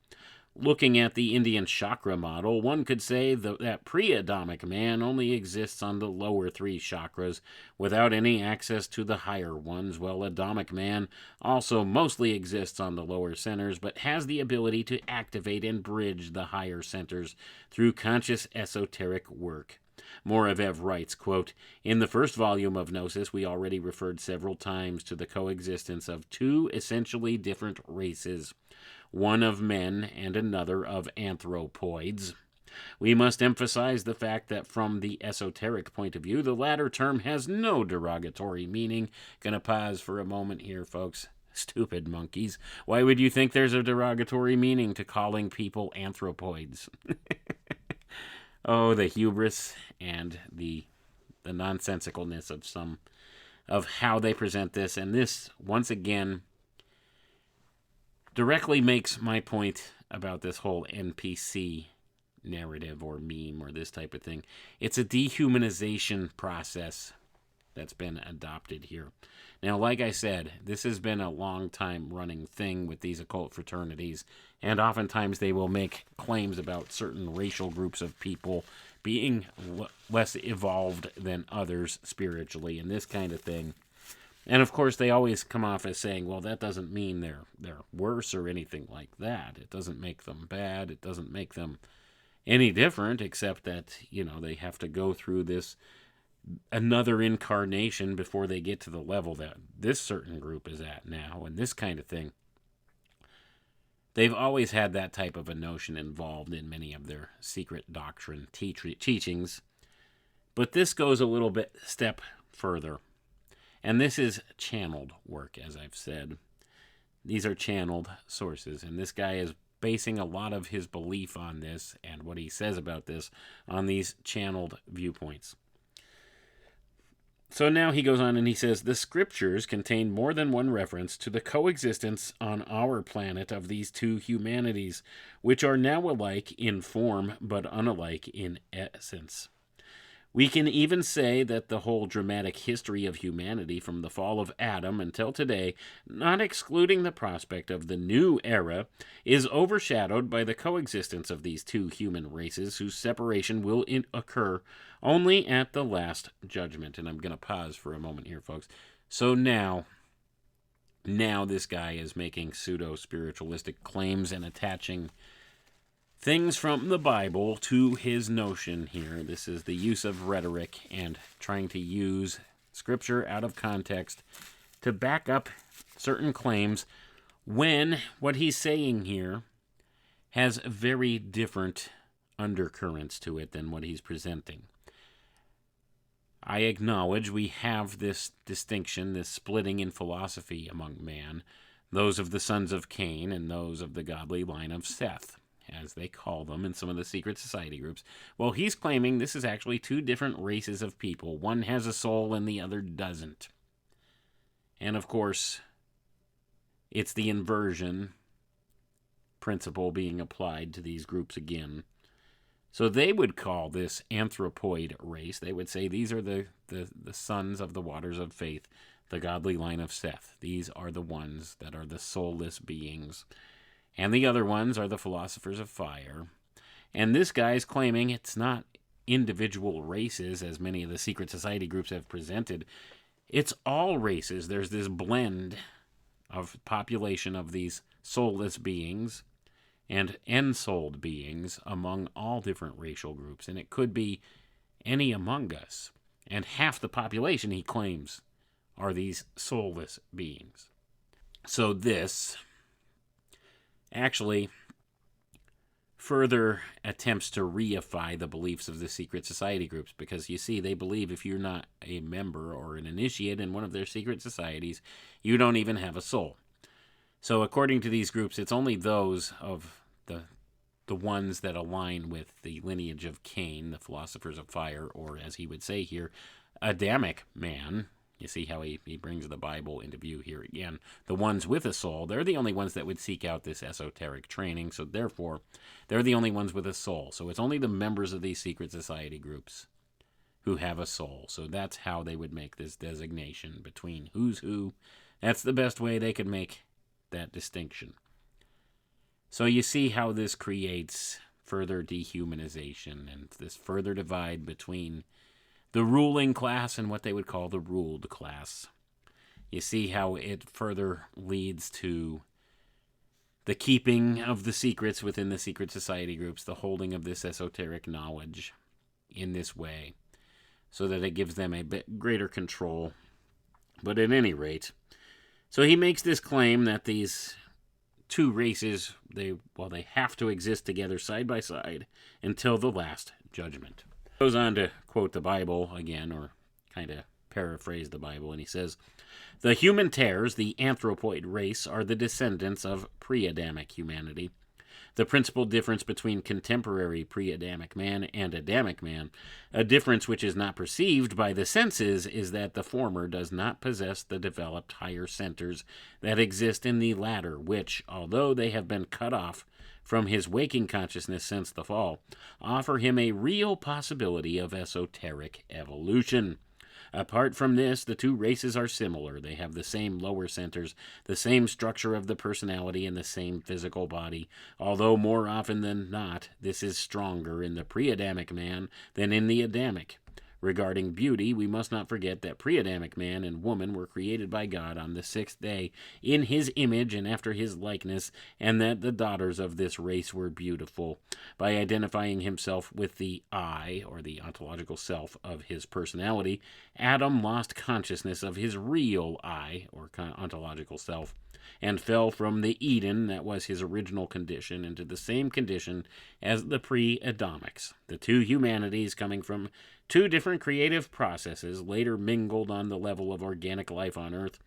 [SPEAKER 2] Looking at the Indian chakra model, one could say that pre-Adamic man only exists on the lower three chakras without any access to the higher ones, while Adamic man also mostly exists on the lower centers but has the ability to activate and bridge the higher centers through conscious esoteric work. Morovev writes, quote, "In the first volume of Gnosis, we already referred several times to the coexistence of two essentially different races, one of men and another of anthropoids. We must emphasize the fact that from the esoteric point of view, the latter term has no derogatory meaning." Gonna pause for a moment here, folks. Stupid monkeys. Why would you think there's a derogatory meaning to calling people anthropoids? Oh, the hubris and the nonsensicalness of some of how they present this. And this, once again, directly makes my point about this whole NPC narrative or meme or this type of thing. It's a dehumanization process that's been adopted here. Now, like I said, this has been a long time running thing with these occult fraternities, and oftentimes they will make claims about certain racial groups of people being less evolved than others spiritually and this kind of thing. And of course, they always come off as saying, well, that doesn't mean they're worse or anything like that. It doesn't make them bad. It doesn't make them any different, except that, they have to go through this another incarnation before they get to the level that this certain group is at now, and this kind of thing. They've always had that type of a notion involved in many of their secret doctrine teachings. But this goes a little bit step further. And this is channeled work, as I've said. These are channeled sources, and this guy is basing a lot of his belief on this and what he says about this on these channeled viewpoints. So now he goes on and he says, the scriptures contain more than one reference to the coexistence on our planet of these two humanities, which are now alike in form but unalike in essence. We can even say that the whole dramatic history of humanity from the fall of Adam until today, not excluding the prospect of the new era, is overshadowed by the coexistence of these two human races whose separation will occur only at the last judgment. And I'm going to pause for a moment here, folks. So now this guy is making pseudo-spiritualistic claims and attaching things from the Bible to his notion here. This is the use of rhetoric and trying to use Scripture out of context to back up certain claims when what he's saying here has very different undercurrents to it than what he's presenting. I acknowledge we have this distinction, this splitting in philosophy among man, those of the sons of Cain and those of the godly line of Seth, as they call them in some of the secret society groups. Well, he's claiming this is actually two different races of people. One has a soul and the other doesn't. And of course, it's the inversion principle being applied to these groups again. So they would call this anthropoid race. They would say these are the sons of the waters of faith, the godly line of Seth. These are the ones that are the soulless beings. And the other ones are the philosophers of fire. And this guy's claiming it's not individual races, as many of the secret society groups have presented. It's all races. There's this blend of population of these soulless beings and ensouled beings among all different racial groups. And it could be any among us. And half the population, he claims, are these soulless beings. So this actually further attempts to reify the beliefs of the secret society groups, because you see, they believe if you're not a member or an initiate in one of their secret societies, you don't even have a soul. So according to these groups, it's only those of the ones that align with the lineage of Cain, the philosophers of fire, or as he would say here, Adamic man. You see how he brings the Bible into view here again. The ones with a soul, they're the only ones that would seek out this esoteric training, so therefore, they're the only ones with a soul. So it's only the members of these secret society groups who have a soul. So that's how they would make this designation between who's who. That's the best way they could make that distinction. So you see how this creates further dehumanization and this further divide between the ruling class and what they would call the ruled class. You see how it further leads to the keeping of the secrets within the secret society groups, the holding of this esoteric knowledge in this way, so that it gives them a bit greater control. But at any rate, so he makes this claim that these two races, they have to exist together side by side until the last judgment. Goes on to quote the Bible again, or kind of paraphrase the Bible, and he says, "The human tares, the anthropoid race, are the descendants of pre-Adamic humanity. The principal difference between contemporary pre-Adamic man and Adamic man, a difference which is not perceived by the senses, is that the former does not possess the developed higher centers that exist in the latter, which, although they have been cut off from his waking consciousness since the fall, offer him a real possibility of esoteric evolution. Apart from this, the two races are similar. They have the same lower centers, the same structure of the personality, and the same physical body, although more often than not, this is stronger in the pre-Adamic man than in the Adamic. Regarding beauty, we must not forget that pre-Adamic man and woman were created by God on the sixth day in his image and after his likeness, and that the daughters of this race were beautiful. By identifying himself with the I, or the ontological self of his personality, Adam lost consciousness of his real I, or ontological self, and fell from the Eden that was his original condition into the same condition as the pre-Adamics. The two humanities, coming from two different creative processes, later mingled on the level of organic life on Earth.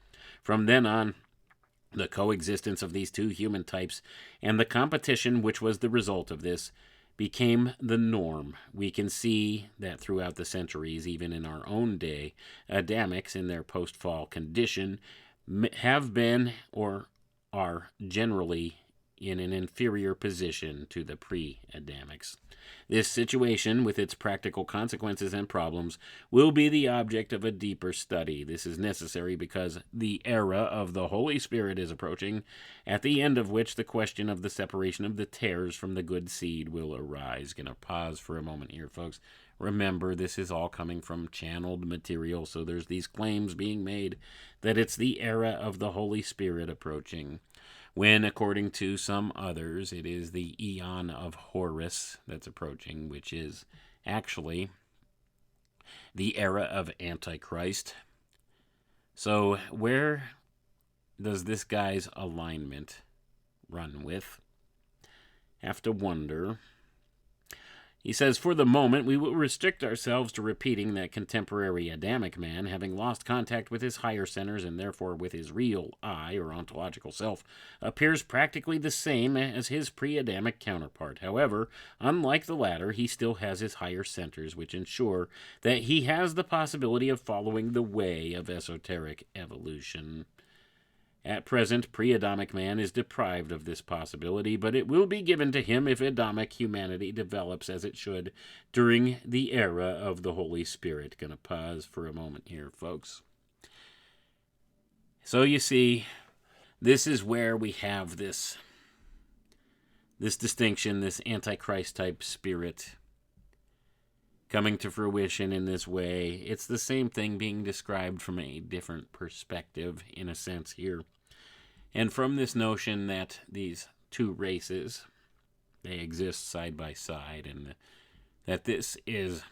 [SPEAKER 2] From then on, the coexistence of these two human types and the competition which was the result of this became the norm. We can see that throughout the centuries, even in our own day, Adamics in their post-fall condition have been or are generally in an inferior position to the pre-Adamics. This situation, with its practical consequences and problems, will be the object of a deeper study. This is necessary because the era of the Holy Spirit is approaching, at the end of which the question of the separation of the tares from the good seed will arise. Gonna pause for a moment here, folks. Remember, this is all coming from channeled material, so there's these claims being made that it's the era of the Holy Spirit approaching, when, according to some others, it is the Eon of Horus that's approaching, which is actually the era of Antichrist. So where does this guy's alignment run with? Have to wonder. He says, for the moment, we will restrict ourselves to repeating that contemporary Adamic man, having lost contact with his higher centers and therefore with his real I, or ontological self, appears practically the same as his pre-Adamic counterpart. However, unlike the latter, he still has his higher centers, which ensure that he has the possibility of following the way of esoteric evolution. At present, pre-Adamic man is deprived of this possibility, but it will be given to him if Adamic humanity develops as it should during the era of the Holy Spirit. Gonna pause for a moment here, folks. So you see, this is where we have this distinction, this Antichrist-type spirit coming to fruition in this way. It's the same thing being described from a different perspective, in a sense, here. And from this notion that these two races, they exist side by side, and that this is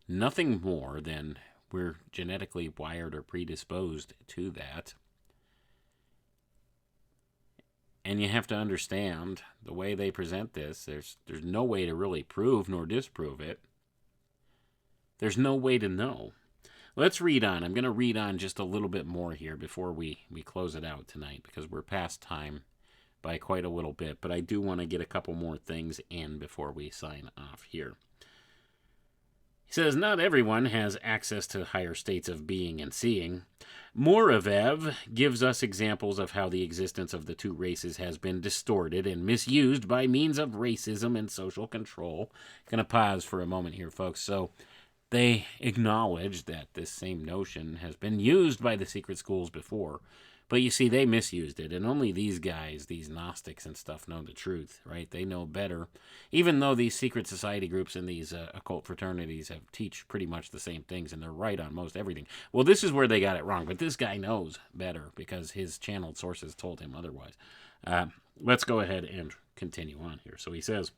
[SPEAKER 2] nothing more than we're genetically wired or predisposed to that. And you have to understand the way they present this, there's no way to really prove nor disprove it. There's no way to know. Let's read on. I'm going to read on just a little bit more here before we close it out tonight, because we're past time by quite a little bit, but I do want to get a couple more things in before we sign off here. He says, not everyone has access to higher states of being and seeing. Moravev gives us examples of how the existence of the two races has been distorted and misused by means of racism and social control. Going to pause for a moment here, folks. So they acknowledge that this same notion has been used by the secret schools before. But you see, they misused it, and only these guys, these Gnostics and stuff, know the truth, right? They know better. Even though these secret society groups and these occult fraternities teach pretty much the same things, and they're right on most everything. Well, this is where they got it wrong, but this guy knows better because his channeled sources told him otherwise. Let's go ahead and continue on here. So he says,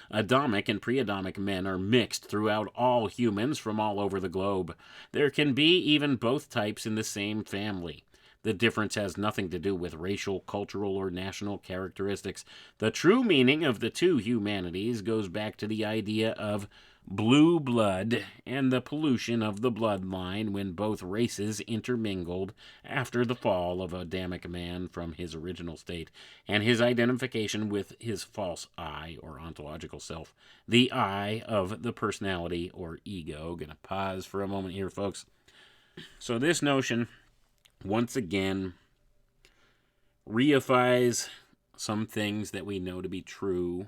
[SPEAKER 2] Adamic and pre-Adamic men are mixed throughout all humans from all over the globe. There can be even both types in the same family. The difference has nothing to do with racial, cultural, or national characteristics. The true meaning of the two humanities goes back to the idea of blue blood and the pollution of the bloodline when both races intermingled after the fall of Adamic man from his original state and his identification with his false I, or ontological self, the I of the personality or ego. Gonna pause for a moment here, folks. So this notion, once again, reifies some things that we know to be true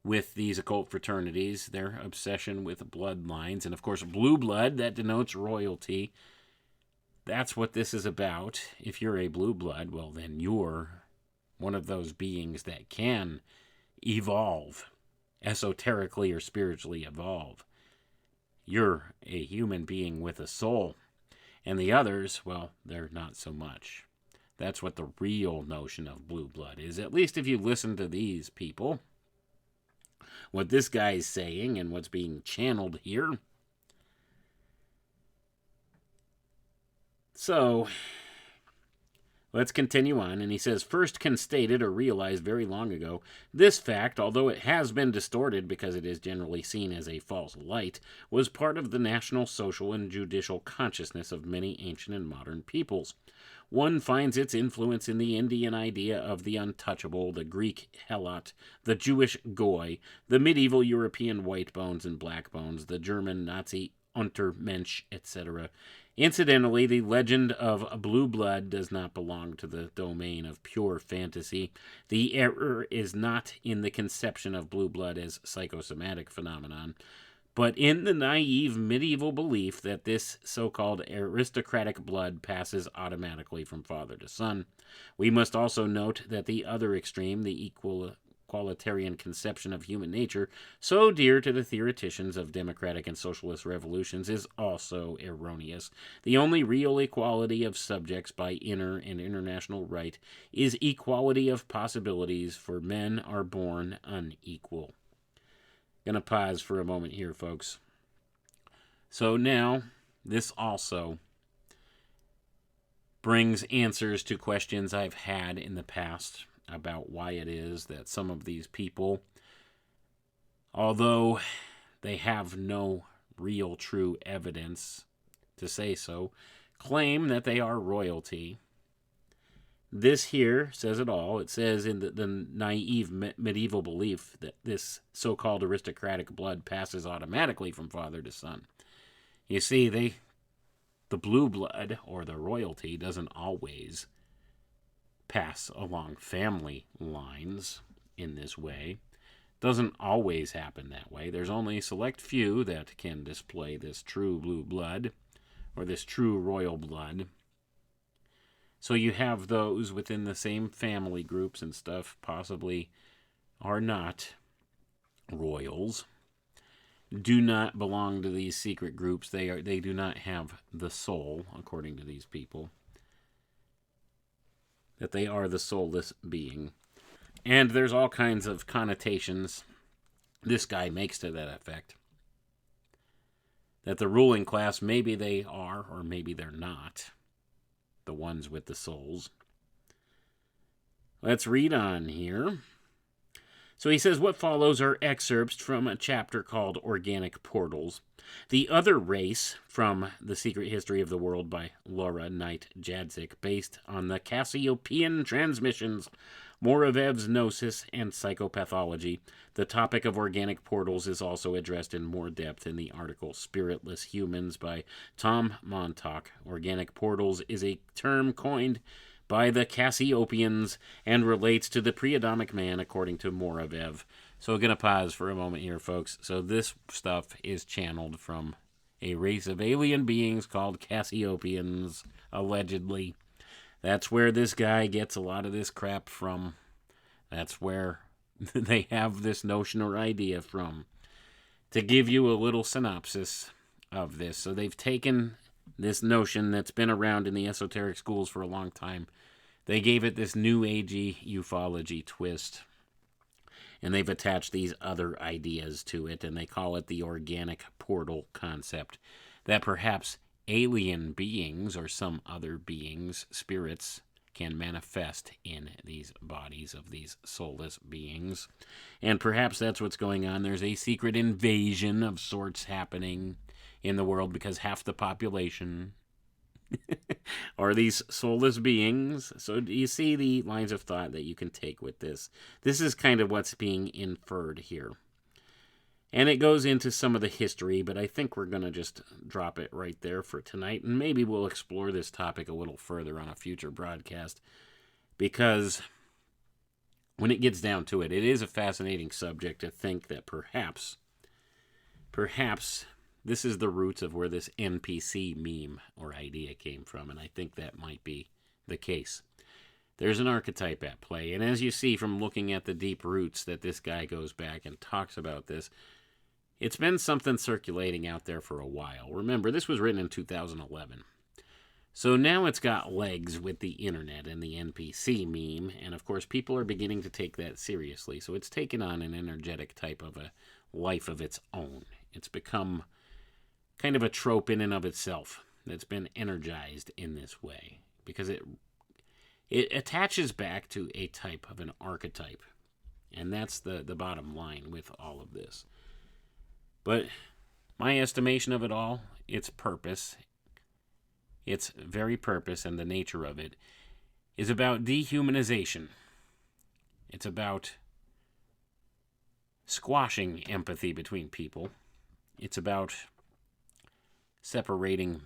[SPEAKER 2] with these occult fraternities, their obsession with bloodlines, and of course blue blood, that denotes royalty. That's what this is about. If you're a blue blood, well then you're one of those beings that can evolve, esoterically or spiritually evolve. You're a human being with a soul. And the others, well, they're not so much. That's what the real notion of blue blood is, at least if you listen to these people. What this guy is saying and what's being channeled here. So, let's continue on. And he says, first constated or realized very long ago, this fact, although it has been distorted because it is generally seen as a false light, was part of the national, social, and judicial consciousness of many ancient and modern peoples. One finds its influence in the Indian idea of the untouchable, the Greek helot, the Jewish goy, the medieval European white bones and black bones, the German Nazi Untermensch, etc. Incidentally, the legend of blue blood does not belong to the domain of pure fantasy. The error is not in the conception of blue blood as psychosomatic phenomenon, but in the naive medieval belief that this so-called aristocratic blood passes automatically from father to son. We must also note that the other extreme, the equalitarian conception of human nature, so dear to the theoreticians of democratic and socialist revolutions, is also erroneous. The only real equality of subjects by inner and international right is equality of possibilities, for men are born unequal. Gonna pause for a moment here, folks. So now, this also brings answers to questions I've had in the past about why it is that some of these people, although they have no real true evidence to say so, claim that they are royalty. This here says it all. It says in the naive medieval belief that this so-called aristocratic blood passes automatically from father to son. You see, the blue blood, or the royalty, doesn't always pass along family lines in this way. Doesn't always happen that way. There's only a select few that can display this true blue blood, or this true royal blood. So you have those within the same family groups and stuff possibly are not royals, do not belong to these secret groups. They do not have the soul, according to these people, that they are the soulless being. And there's all kinds of connotations this guy makes to that effect. That the ruling class, maybe they are or maybe they're not the ones with the souls. Let's read on here. So he says, what follows are excerpts from a chapter called Organic Portals. The other race, from The Secret History of the World by Laura Knight Jadzik, based on the Cassiopean transmissions, Moravev's gnosis, and psychopathology. The topic of organic portals is also addressed in more depth in the article Spiritless Humans by Tom Montauk. Organic portals is a term coined by the Cassiopeans and relates to the pre-Adamic man according to Moravev. So we're going to pause for a moment here, folks. So this stuff is channeled from a race of alien beings called Cassiopeans, allegedly. That's where this guy gets a lot of this crap from. That's where they have this notion or idea from. To give you a little synopsis of this. So they've taken this notion that's been around in the esoteric schools for a long time. They gave it this new agey ufology twist. And they've attached these other ideas to it, and they call it the organic portal concept. That perhaps alien beings or some other beings, spirits, can manifest in these bodies of these soulless beings. And perhaps that's what's going on. There's a secret invasion of sorts happening in the world because half the population are these soulless beings. So do you see the lines of thought that you can take with this? This is kind of what's being inferred here. And it goes into some of the history, but I think we're going to just drop it right there for tonight. And maybe we'll explore this topic a little further on a future broadcast. Because when it gets down to it, it is a fascinating subject to think that perhaps this is the roots of where this NPC meme or idea came from. And I think that might be the case. There's an archetype at play. And as you see from looking at the deep roots that this guy goes back and talks about this, it's been something circulating out there for a while. Remember, this was written in 2011. So now it's got legs with the internet and the NPC meme. And of course, people are beginning to take that seriously. So it's taken on an energetic type of a life of its own. It's become kind of a trope in and of itself that's been energized in this way. Because it attaches back to a type of an archetype. And that's the bottom line with all of this. But my estimation of it all, its purpose, its very purpose and the nature of it, is about dehumanization. It's about squashing empathy between people. It's about separating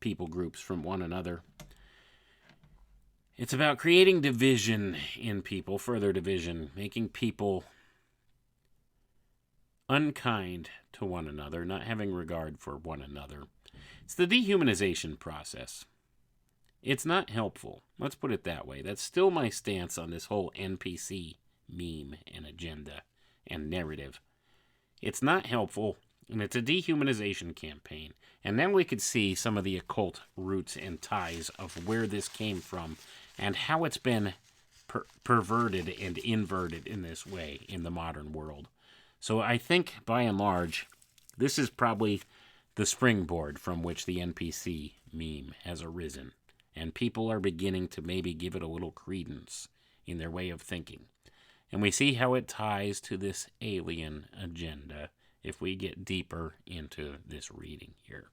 [SPEAKER 2] people groups from one another. It's about creating division in people, further division, making people unkind to one another, not having regard for one another. It's the dehumanization process. It's not helpful. Let's put it that way. That's still my stance on this whole NPC meme and agenda and narrative. It's not helpful, and it's a dehumanization campaign. And then we could see some of the occult roots and ties of where this came from and how it's been perverted and inverted in this way in the modern world. So I think, by and large, this is probably the springboard from which the NPC meme has arisen. And people are beginning to maybe give it a little credence in their way of thinking. And we see how it ties to this alien agenda if we get deeper into this reading here.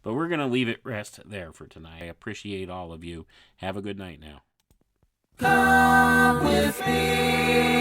[SPEAKER 2] But we're going to leave it rest there for tonight. I appreciate all of you. Have a good night now.
[SPEAKER 3] Come with me.